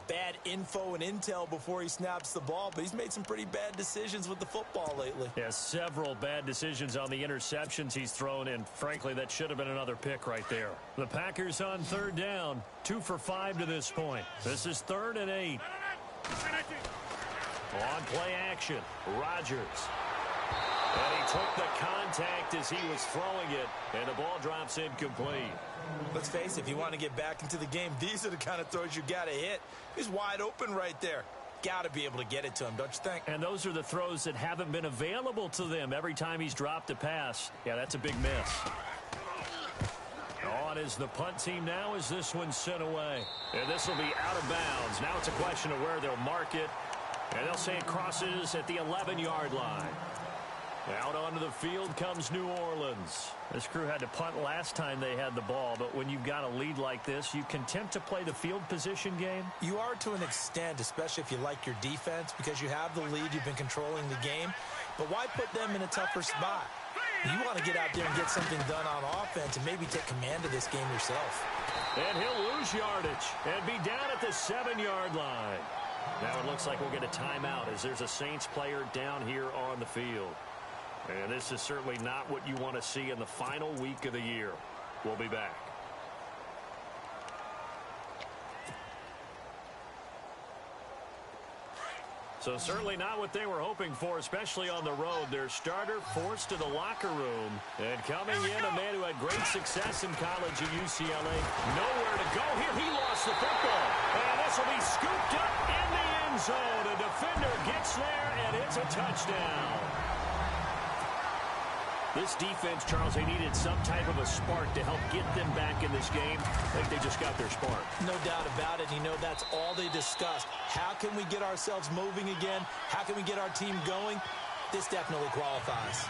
Speaker 3: bad info and intel before he snaps the ball. But he's made some pretty bad decisions with the football lately.
Speaker 2: Yeah, several bad decisions on the interceptions he's thrown, and frankly, that should have been another pick right there. The Packers on 3rd down, 2 for 5 to this point. This is 3rd and 8. On play action, Rodgers. And he took the contact as he was throwing it, and the ball drops incomplete.
Speaker 3: Let's face it, if you want to get back into the game, these are the kind of throws you got to hit. He's wide open right there. Got to be able to get it to him, don't you think?
Speaker 2: And those are the throws that haven't been available to them every time he's dropped a pass. Yeah, that's a big miss. On is the punt team now as this one's sent away. And this will be out of bounds. Now it's a question of where they'll mark it. And they'll say it crosses at the 11-yard line. Out onto the field comes New Orleans.
Speaker 5: This crew had to punt last time they had the ball, but when you've got a lead like this, you content to play the field position game?
Speaker 3: You are to an extent, especially if you like your defense, because you have the lead, you've been controlling the game. But why put them in a tougher spot? You want to get out there and get something done on offense and maybe take command of this game yourself.
Speaker 2: And he'll lose yardage and be down at the 7-yard line. Now it looks like we'll get a timeout as there's a Saints player down here on the field. And this is certainly not what you want to see in the final week of the year. We'll be back. So certainly not what they were hoping for, especially on the road. Their starter forced to the locker room. And coming in, a man who had great success in college at UCLA. Nowhere to go here. He lost the football. And this will be scooped up in the end zone. A defender gets there, and it's a touchdown. This defense, Charles, they needed some type of a spark to help get them back in this game. I think they just got their spark.
Speaker 3: No doubt about it. You know, that's all they discussed. How can we get ourselves moving again? How can we get our team going? This definitely qualifies.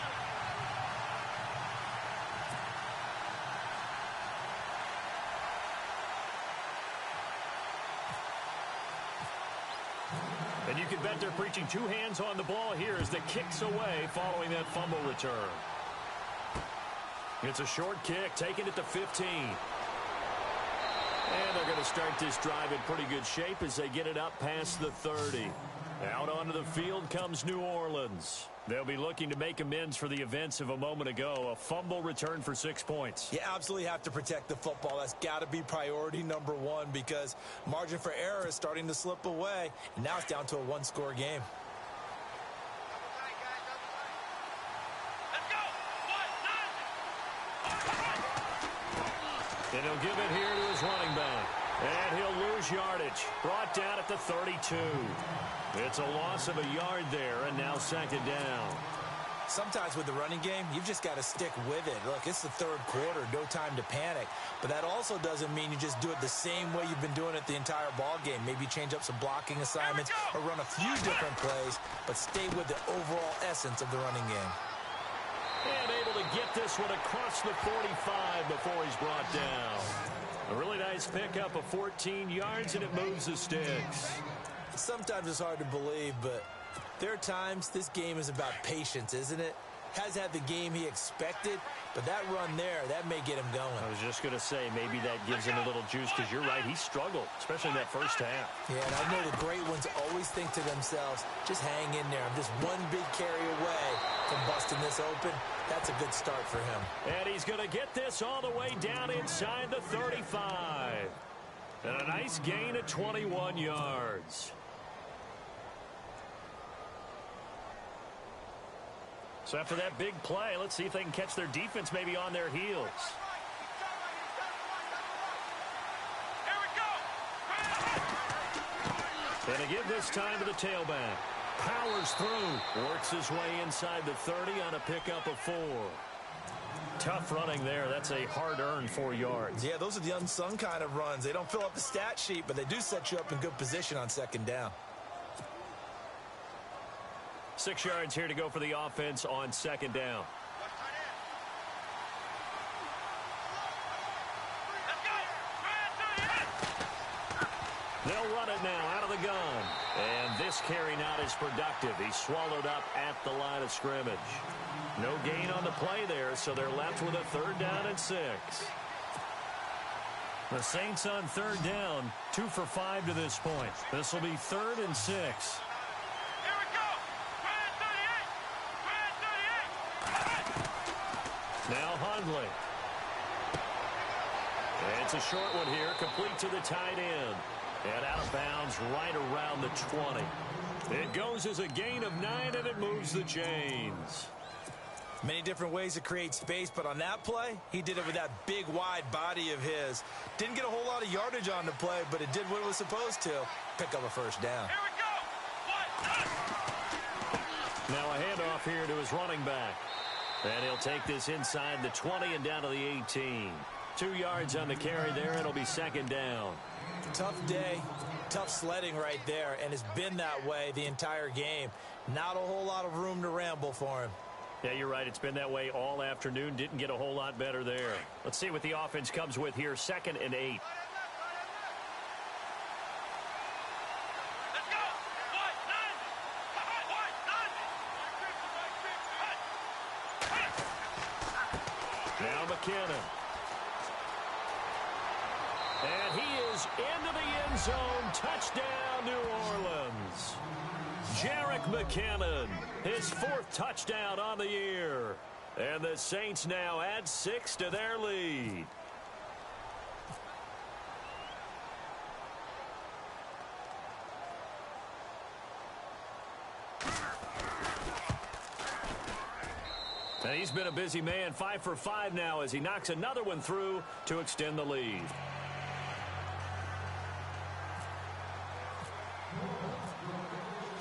Speaker 2: And you can bet they're preaching two hands on the ball here as the kick's away following that fumble return. It's a short kick, taking it to 15. And they're going to start this drive in pretty good shape as they get it up past the 30. Out onto the field comes New Orleans. They'll be looking to make amends for the events of a moment ago. A fumble return for 6 points.
Speaker 3: You absolutely have to protect the football. That's got to be priority number one because margin for error is starting to slip away. And now it's down to a one-score game.
Speaker 2: And he'll give it here to his running back. And he'll lose yardage. Brought down at the 32. It's a loss of a yard there, and now second down.
Speaker 3: Sometimes with the running game, you've just got to stick with it. Look, it's the third quarter, no time to panic. But that also doesn't mean you just do it the same way you've been doing it the entire ball game. Maybe change up some blocking assignments or run a few different plays, but stay with the overall essence of the running game.
Speaker 2: And able to get this one across the 45 before he's brought down. A really nice pickup of 14 yards, and it moves the sticks.
Speaker 3: Sometimes it's hard to believe, but there are times this game is about patience, isn't it? Has had the game he expected, but that run there, that may get him going.
Speaker 2: I was just going to say, maybe that gives him a little juice, because you're right, he struggled, especially in that first half.
Speaker 3: Yeah, and I know the great ones always think to themselves, just hang in there. I'm just one big carry away from busting this open. That's a good start for him.
Speaker 2: And he's going to get this all the way down inside the 35. And a nice gain of 21 yards. So after that big play, let's see if they can catch their defense maybe on their heels. And again this time to the tailback. Powers through. Works his way inside the 30 on a pickup of 4. Tough running there. That's a hard-earned 4 yards.
Speaker 3: Yeah, those are the unsung kind of runs. They don't fill up the stat sheet, but they do set you up in good position on second down.
Speaker 2: 6 yards here to go for the offense on second down. They'll run it now out of the gun. And this carry not as productive. He's swallowed up at the line of scrimmage. No gain on the play there, so they're left with a 3rd down and 6.
Speaker 5: The Saints on 3rd down, 2 for 5 to this point. This will be 3rd and 6.
Speaker 2: Now Hundley. It's a short one here, complete to the tight end. And out of bounds right around the 20. It goes as a gain of 9, and it moves the chains.
Speaker 3: Many different ways to create space, but on that play, he did it with that big, wide body of his. Didn't get a whole lot of yardage on the play, but it did what it was supposed to. Pick up a 1st down.
Speaker 4: Here we go.
Speaker 2: Now a handoff here to his running back. And he'll take this inside the 20 and down to the 18. 2 yards on the carry there. It'll be second down.
Speaker 3: Tough day, tough sledding right there, and it's been that way the entire game. Not a whole lot of room to ramble for him.
Speaker 5: Yeah, you're right. It's been that way all afternoon. Didn't get a whole lot better there. Let's see what the offense comes with here. 2nd and 8. Now McKinnon. And he is into the end zone. Touchdown, New Orleans. Jerick McKinnon, his 4th touchdown on the year. And the Saints now add 6 to their lead. And he's been a busy man, 5 for 5 now as he knocks another one through to extend the lead.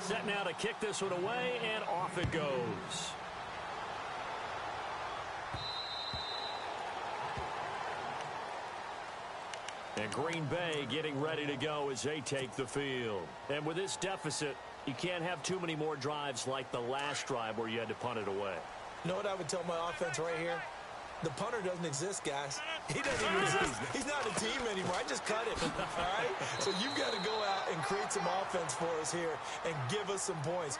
Speaker 5: Set now to kick this one away, and off it goes. And Green Bay getting ready to go as they take the field. And with this deficit, you can't have too many more drives like the last drive where you had to punt it away.
Speaker 3: You know what I would tell my offense right here? The punter doesn't exist, guys. He doesn't even exist. He's not a team anymore. I just cut him, all right? So you've got to go out and create some offense for us here and give us some points.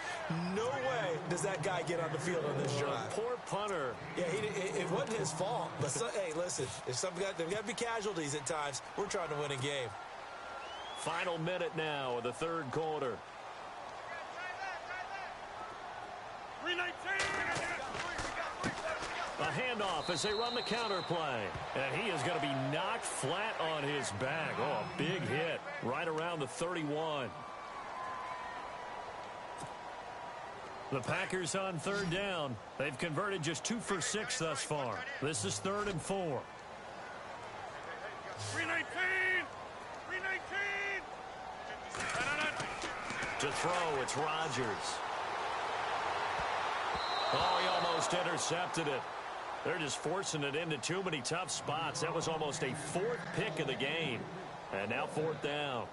Speaker 3: No way does that guy get on the field on this drive.
Speaker 5: Poor punter.
Speaker 3: Yeah, it wasn't his fault. But, hey, listen, there's got to be casualties at times. We're trying to win a game.
Speaker 5: Final minute now of the 3rd quarter.
Speaker 4: 319.
Speaker 5: A handoff as they run the counter play. And he is going to be knocked flat on his back. Oh, a big hit right around the 31. The Packers on 3rd down. They've converted just 2 for 6 thus far. This is 3rd and 4.
Speaker 4: 319. 319.
Speaker 5: To throw, it's Rodgers. Oh, he almost intercepted it. They're just forcing it into too many tough spots. That was almost a 4th pick of the game. And now 4th down.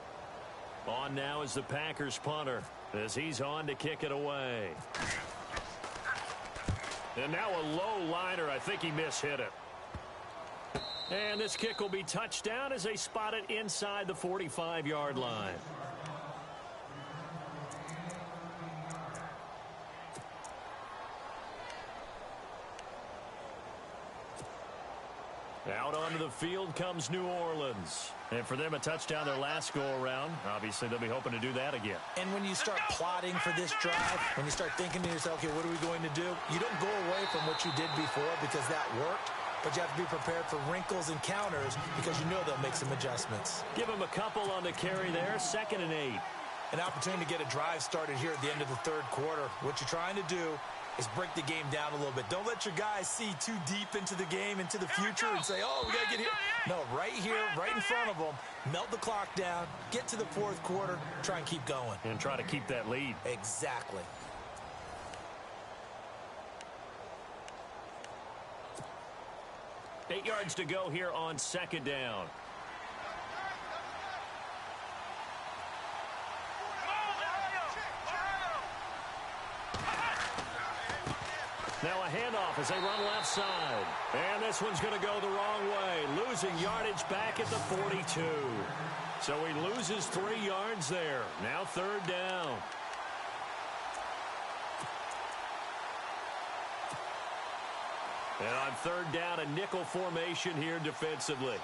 Speaker 5: On now is the Packers punter as he's on to kick it away. And now a low liner. I think he mishit it. And this kick will be touchdown as they spot it inside the 45-yard line. Out onto the field comes New Orleans. And for them, a touchdown their last go-around. Obviously, they'll be hoping to do that again.
Speaker 3: And when you start plotting for this drive, when you start thinking to yourself, okay, what are we going to do? You don't go away from what you did before because that worked. But you have to be prepared for wrinkles and counters because you know they'll make some adjustments.
Speaker 5: Give them a couple on the carry there. 2nd and 8.
Speaker 3: An opportunity to get a drive started here at the end of the 3rd quarter. What you're trying to do is break the game down a little bit. Don't let your guys see too deep into the game, into the future, and say, oh, we got to get here. No, right here, right in front of them, melt the clock down, get to the 4th quarter, try and keep going.
Speaker 5: And try to keep that lead.
Speaker 3: Exactly.
Speaker 5: Eight yards to go here on 2nd down. Now a handoff as they run left side. And this one's going to go the wrong way. Losing yardage back at the 42. So he loses 3 yards there. Now 3rd down. And on 3rd down, a nickel formation here defensively.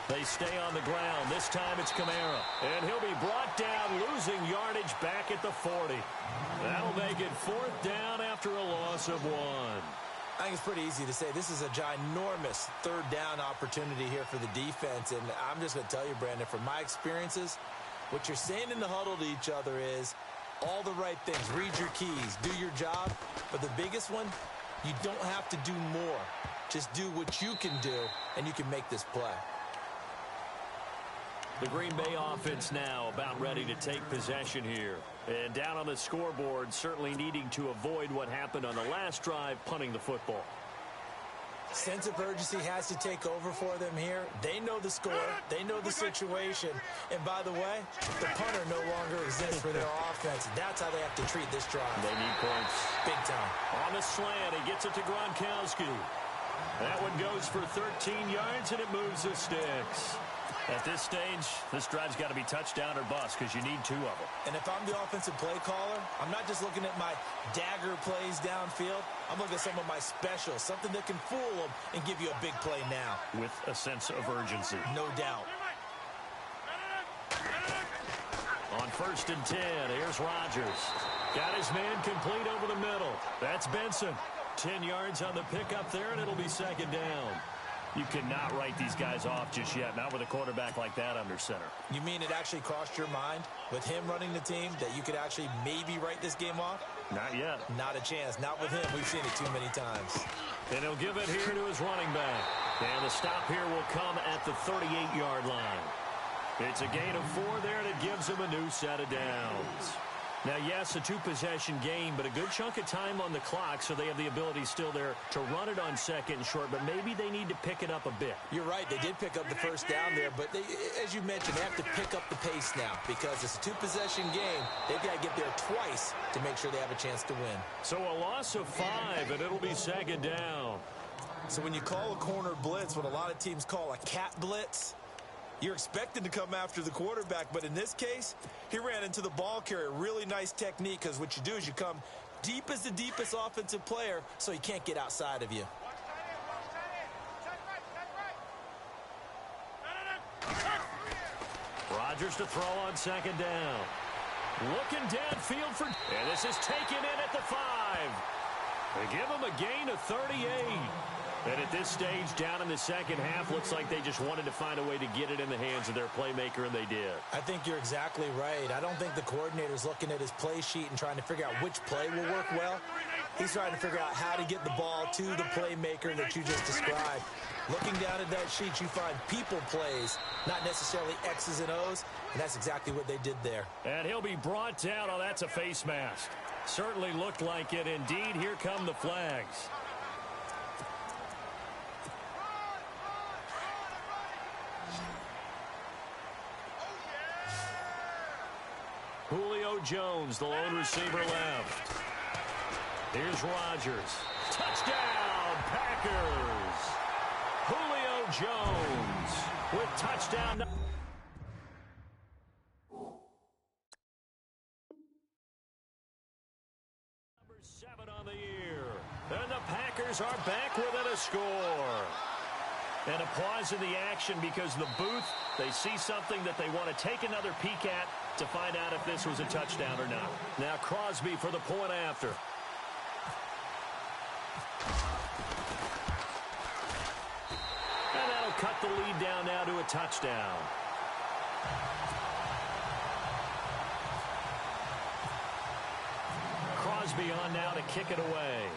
Speaker 5: They stay on the ground. This time it's Kamara. And he'll be brought down, losing yardage back at the 40. That'll make it 4th down after a loss of 1.
Speaker 3: I think it's pretty easy to say this is a ginormous 3rd down opportunity here for the defense. And I'm just going to tell you, Brandon, from my experiences, what you're saying in the huddle to each other is all the right things. Read your keys. Do your job. But the biggest one, you don't have to do more. Just do what you can do, and you can make this play.
Speaker 5: The Green Bay offense now about ready to take possession here. And down on the scoreboard, certainly needing to avoid what happened on the last drive, punting the football.
Speaker 3: Sense of urgency has to take over for them here. They know the score. They know the situation. And by the way, the punter no longer exists for their offense. That's how they have to treat this drive.
Speaker 5: They need points.
Speaker 3: Big time.
Speaker 5: On the slant, he gets it to Gronkowski. That one goes for 13 yards, and it moves the sticks. At this stage, this drive's got to be touchdown or bust because you need 2 of them.
Speaker 3: And if I'm the offensive play caller, I'm not just looking at my dagger plays downfield. I'm looking at some of my specials, something that can fool them and give you a big play now.
Speaker 5: With a sense of urgency.
Speaker 3: No doubt.
Speaker 5: On 1st and 10, here's Rodgers. Got his man complete over the middle. That's Benson. 10 yards on the pickup there, and it'll be 2nd down. You cannot write these guys off just yet, not with a quarterback like that under center.
Speaker 3: You mean it actually crossed your mind with him running the team that you could actually maybe write this game off?
Speaker 5: Not yet.
Speaker 3: Not a chance. Not with him. We've seen it too many times.
Speaker 5: And he'll give it here to his running back. And the stop here will come at the 38-yard line. It's a gain of 4 there, and it gives him a new set of downs. Now, yes, a 2-possession game, but a good chunk of time on the clock, so they have the ability still there to run it on 2nd and short, but maybe they need to pick it up a bit.
Speaker 3: You're right. They did pick up the 1st down there, but they, as you mentioned, they have to pick up the pace now because it's a 2-possession game. They've got to get there twice to make sure they have a chance to win.
Speaker 5: So a loss of 5, and it'll be 2nd down.
Speaker 3: So when you call a corner blitz, what a lot of teams call a cat blitz, you're expected to come after the quarterback, but in this case, he ran into the ball carrier. Really nice technique because what you do is you come deep as the deepest offensive player so he can't get outside of you.
Speaker 5: Rodgers to throw on 2nd down. Looking downfield for... And this is taken in at the 5. They give him a gain of 38. And at this stage, down in the 2nd half, looks like they just wanted to find a way to get it in the hands of their playmaker, and they did.
Speaker 3: I think you're exactly right. I don't think the coordinator's looking at his play sheet and trying to figure out which play will work well. He's trying to figure out how to get the ball to the playmaker that you just described. Looking down at that sheet, you find people plays, not necessarily X's and O's, and that's exactly what they did there.
Speaker 5: And he'll be brought down. Oh, that's a face mask. Certainly looked like it. Indeed, here come the flags. Julio Jones, the lone receiver left. Here's Rodgers. Touchdown, Packers. Julio Jones with touchdown. Number 7 on the year. And the Packers are back within a score. And a pause in the action because the booth, they see something that they want to take another peek at to find out if this was a touchdown or not. Now Crosby for the point after. And that'll cut the lead down now to a touchdown. Crosby on now to kick it away.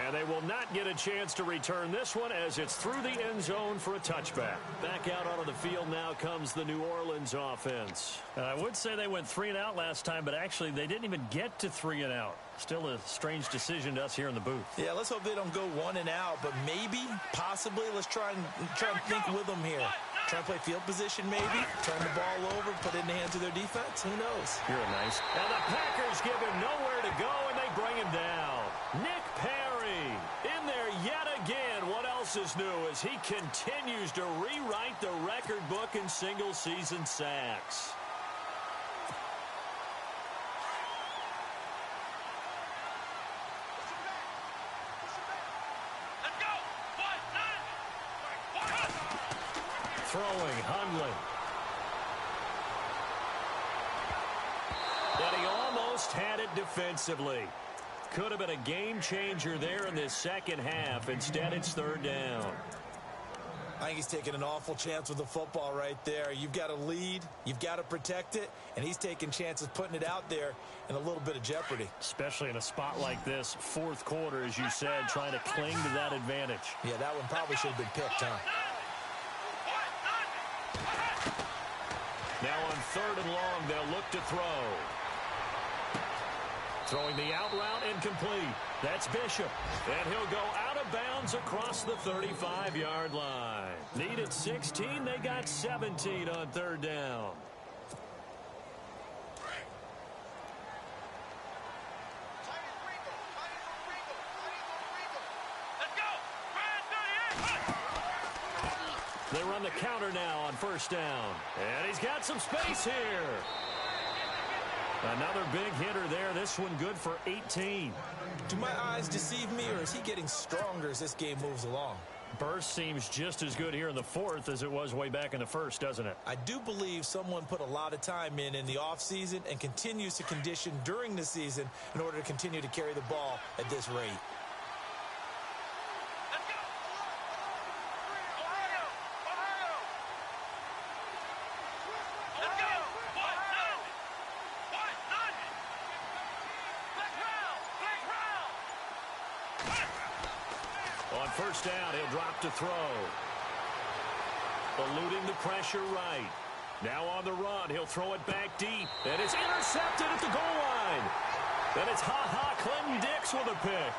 Speaker 5: And they will not get a chance to return this one as it's through the end zone for a touchback. Back out onto the field now comes the New Orleans offense. I would say they went 3 and out last time, but actually they didn't even get to 3 and out. Still a strange decision to us here in the booth.
Speaker 3: Yeah, let's hope they don't go 1 and out, but maybe, possibly, let's try and think with them here. Try and play field position maybe, turn the ball over, put it in the hands of their defense. Who knows?
Speaker 5: You're nice. And the Packers give him nowhere to go, and they bring him down. Nick Perry in there yet again. What else is new as he continues to rewrite the record book in single-season sacks. Throwing, Hundley. And he almost had it defensively. Could have been a game changer there in this second half. Instead, it's 3rd down.
Speaker 3: I think he's taking an awful chance with the football right there. You've got to lead, you've got to protect it, and he's taking chances putting it out there in a little bit of jeopardy.
Speaker 5: Especially in a spot like this, 4th quarter, as you said, trying to cling to that advantage.
Speaker 3: Yeah, that one probably should have been picked, huh?
Speaker 5: Now on 3rd and long, they'll look to throw.
Speaker 2: Throwing the out route incomplete. That's Bishop. And he'll go out of bounds across the 35-yard line. Needed 16. They got 17 on third down. They run the counter now on first down. And he's got some space here. Another big hitter there. This one good for 18.
Speaker 3: Do my eyes deceive me, or is he getting stronger as this game moves along?
Speaker 2: Burst seems just as good here in the fourth as it was way back in the first, doesn't it?
Speaker 3: I do believe someone put a lot of time in the offseason and continues to condition during the season in order to continue to carry the ball at this rate.
Speaker 2: On first down, he'll drop to throw. Eluding the pressure right. Now on the run, he'll throw it back deep. And it's intercepted at the goal line. And it's Clinton Dix with a pick.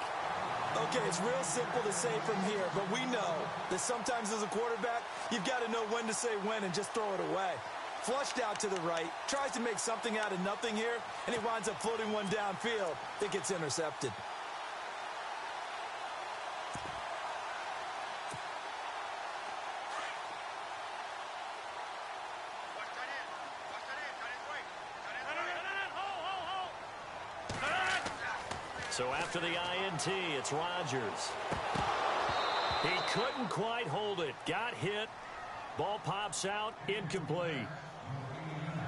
Speaker 3: Okay, it's real simple to say from here, but we know that sometimes as a quarterback, you've got to know when to say when and just throw it away. Flushed out to the right, tries to make something out of nothing here, and he winds up floating one downfield that gets intercepted.
Speaker 2: So after the INT, it's Rodgers. He couldn't quite hold it. Got hit. Ball pops out. Incomplete.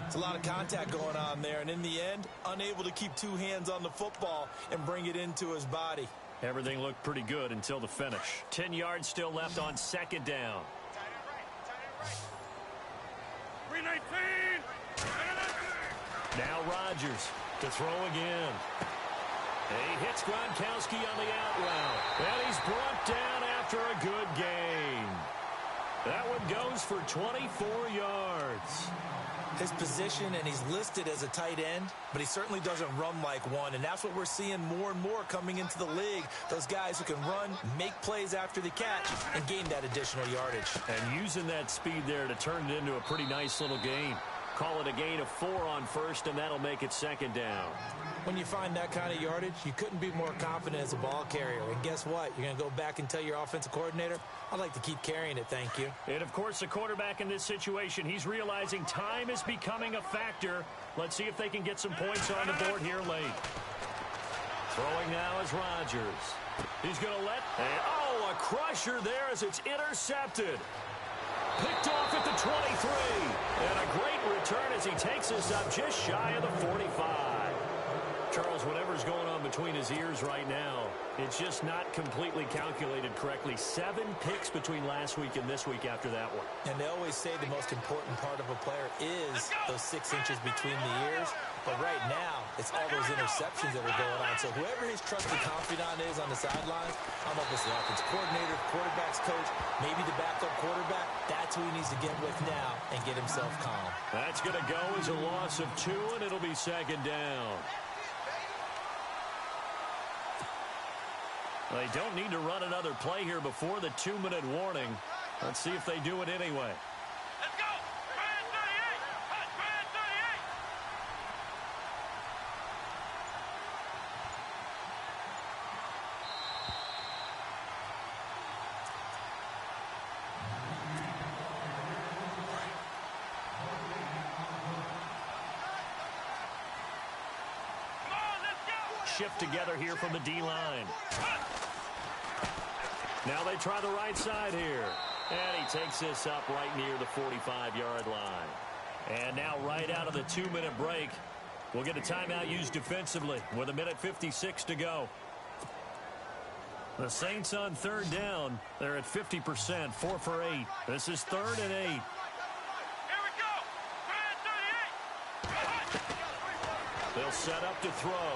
Speaker 3: It's a lot of contact going on there, and in the end, unable to keep two hands on the football and bring it into his body.
Speaker 2: Everything looked pretty good until the finish. 10 yards still left on second down.
Speaker 4: 319.
Speaker 2: Now Rodgers to throw again. He hits Gronkowski on the out route. And he's brought down after a good gain. That one goes for 24 yards.
Speaker 3: His position, and he's listed as a tight end, but he certainly doesn't run like one, and that's what we're seeing more and more coming into the league. Those guys who can run, make plays after the catch, and gain that additional yardage.
Speaker 2: And using that speed there to turn it into a pretty nice little gain. Call it a gain of 4 on first, and that'll make it second down.
Speaker 3: When you find that kind of yardage, you couldn't be more confident as a ball carrier. And guess what? You're going to go back and tell your offensive coordinator, I'd like to keep carrying it, thank you.
Speaker 2: And, of course, the quarterback in this situation, he's realizing time is becoming a factor. Let's see if they can get some points on the board here late. Throwing now is Rodgers. He's going to let... a crusher there as it's intercepted. Picked off at the 23. And a great return as he takes this up just shy of the 45. Charles, whatever's going on between his ears right now, it's just not completely calculated correctly. 7 picks between last week and this week after that one.
Speaker 3: And they always say the most important part of a player is those 6 inches between the ears. But right now, it's all those interceptions that are going on. So whoever his trusted confidant is on the sidelines, I don't know if it's the offensive coordinator, quarterback's coach, maybe the backup quarterback, that's who he needs to get with now and get himself calm.
Speaker 2: That's going to go as a loss of 2, and it'll be second down. They don't need to run another play here before the 2-minute warning. Let's see if they do it anyway.
Speaker 4: Let's go. Brand 38. Brand 38. Come on, let's go.
Speaker 2: Shift together here from the D-line. Now they try the right side here. And he takes this up right near the 45-yard line. And now right out of the 2-minute break, we'll get a timeout used defensively with 1:56 to go. The Saints on third down. They're at 50%, 4 for 8. This is 3rd and 8.
Speaker 4: Here we go. Brand 38.
Speaker 2: They'll set up to throw.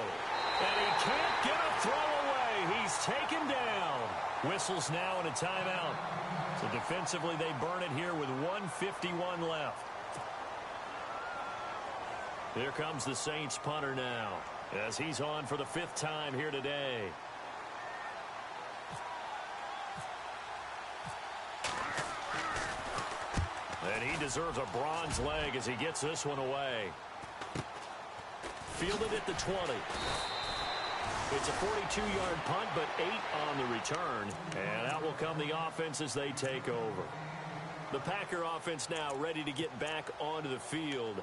Speaker 2: And he can't get a throw away. He's taken down. Whistles now and a timeout. So defensively, they burn it here with 1:51 left.
Speaker 5: Here comes the Saints punter now, as he's on for the 5th time here today. And he deserves a bronze leg as he gets this one away. Fielded at the 20. It's a 42-yard punt, but 8 on the return. And out will come the offense as they take over. The Packer offense now ready to get back onto the field.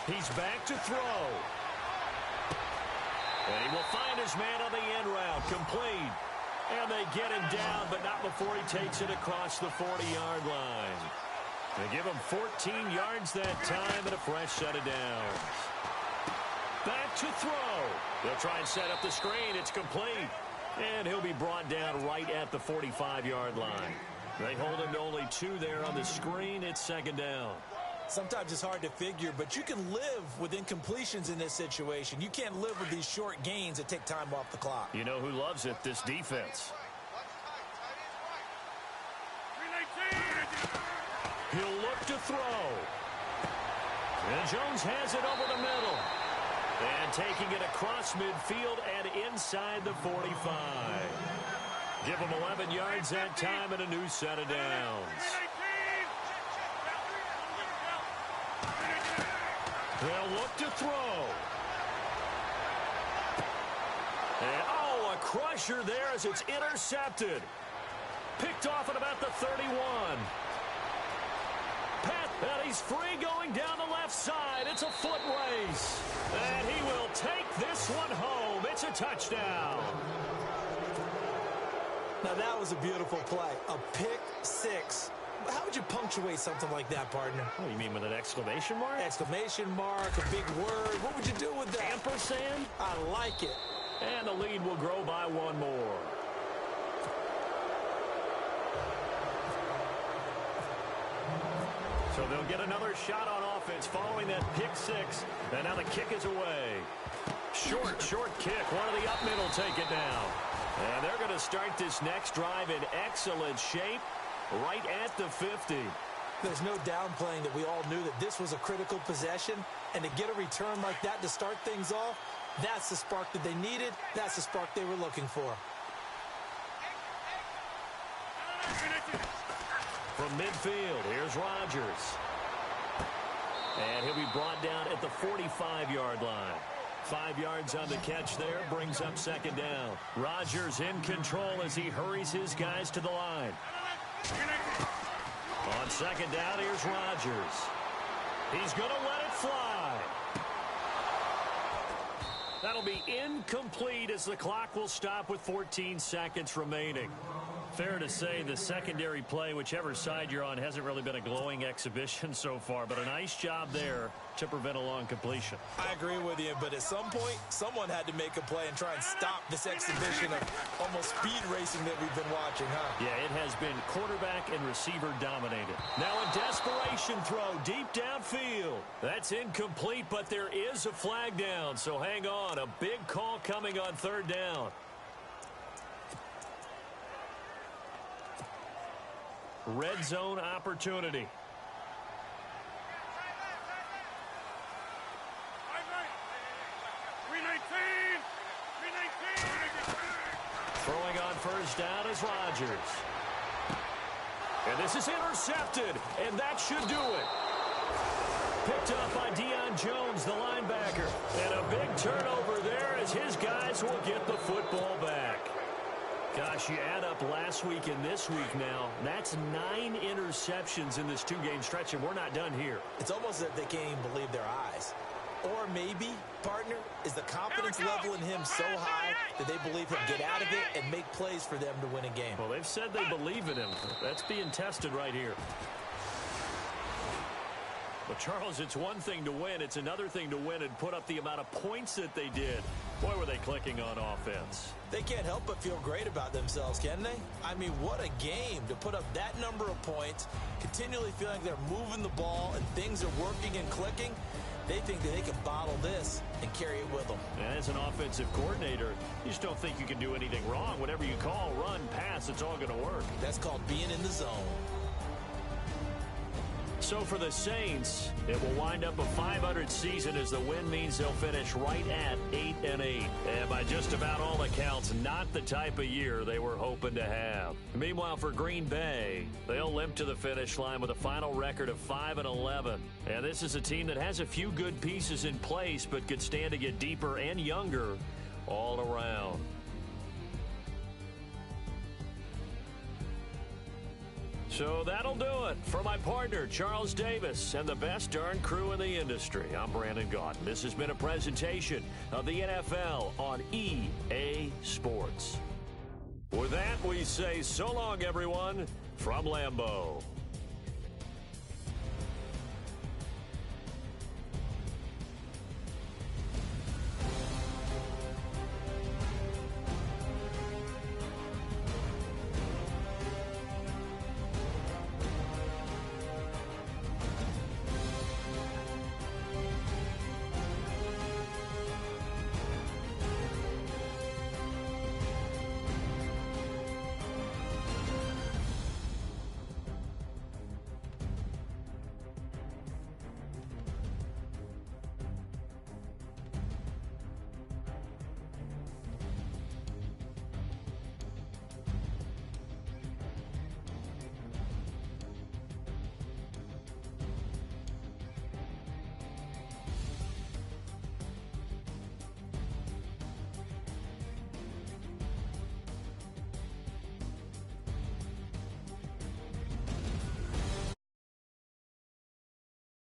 Speaker 5: He's back to throw. And he will find his man on the end route. Complete. And they get him down, but not before he takes it across the 40-yard line. They give him 14 yards that time and a fresh set of downs. Back to throw. They'll try and set up the screen. It's complete. And he'll be brought down right at the 45-yard line. They hold him to only 2 there on the screen. It's 2nd down.
Speaker 3: Sometimes it's hard to figure, but you can live with incompletions in this situation. You can't live with these short gains that take time off the clock.
Speaker 5: You know who loves it? This defense. He'll look to throw. And Jones has it over the middle. And taking it across midfield and inside the 45. Give him 11 yards that time and a new set of downs. They'll look to throw. And, a crusher there as it's intercepted. Picked off at about the 31. And he's free going down the left side. It's a foot race. And he will take this one home. It's a touchdown.
Speaker 3: Now that was a beautiful play. A pick 6. How would you punctuate something like that, partner?
Speaker 5: Oh, you mean with an exclamation mark?
Speaker 3: Exclamation mark, a big word. What would you do with that?
Speaker 5: Ampersand?
Speaker 3: I like it.
Speaker 5: And the lead will grow by 1 more. So they'll get another shot on offense following that pick 6. And now the kick is away. Short kick. One of the up middle take it down. And they're going to start this next drive in excellent shape. Right at the 50.
Speaker 3: There's no downplaying that we all knew that this was a critical possession. And to get a return like that to start things off, that's the spark that they needed. That's the spark they were looking for.
Speaker 5: From midfield, here's Rodgers. And he'll be brought down at the 45-yard line. 5 yards on the catch there, brings up 2nd down. Rodgers in control as he hurries his guys to the line. On 2nd down, here's Rodgers. He's going to let it fly. That'll be incomplete as the clock will stop with 14 seconds remaining. Fair to say the secondary play, whichever side you're on, hasn't really been a glowing exhibition so far, but a nice job there to prevent a long completion.
Speaker 3: I agree with you, but at some point, someone had to make a play and try and stop this exhibition of almost speed racing that we've been watching, huh?
Speaker 5: Yeah, it has been quarterback and receiver dominated. Now a desperation throw deep downfield. That's incomplete, but there is a flag down, so hang on. A big call coming on 3rd down. Red zone opportunity. Throwing on 1st down is Rodgers. And this is intercepted, and that should do it. Picked up by Deion Jones, the linebacker. And a big turnover there as his guys will get the football back. Gosh, you add up last week and this week now, that's 9 interceptions in this 2-game stretch, and we're not done here.
Speaker 3: It's almost as if they can't even believe their eyes. Or maybe, partner, is the confidence level in him so high that they believe he'll get out of it and make plays for them to win a game.
Speaker 5: Well, they've said they believe in him. That's being tested right here. But, Charles, it's one thing to win. It's another thing to win and put up the amount of points that they did. Boy, were they clicking on offense.
Speaker 3: They can't help but feel great about themselves, can they? I mean, what a game to put up that number of points, continually feeling like they're moving the ball and things are working and clicking. They think that they can bottle this and carry it with them.
Speaker 5: And as an offensive coordinator, you just don't think you can do anything wrong. Whatever you call, run, pass, it's all going to work.
Speaker 3: That's called being in the zone.
Speaker 5: So for the Saints, it will wind up a .500 season as the win means they'll finish right at 8-8. And by just about all accounts, not the type of year they were hoping to have. Meanwhile, for Green Bay, they'll limp to the finish line with a final record of 5-11. And this is a team that has a few good pieces in place, but could stand to get deeper and younger all around. So that'll do it. For my partner, Charles Davis, and the best darn crew in the industry, I'm Brandon Gaudin. This has been a presentation of the NFL on EA Sports. With that, we say so long, everyone, from Lambeau.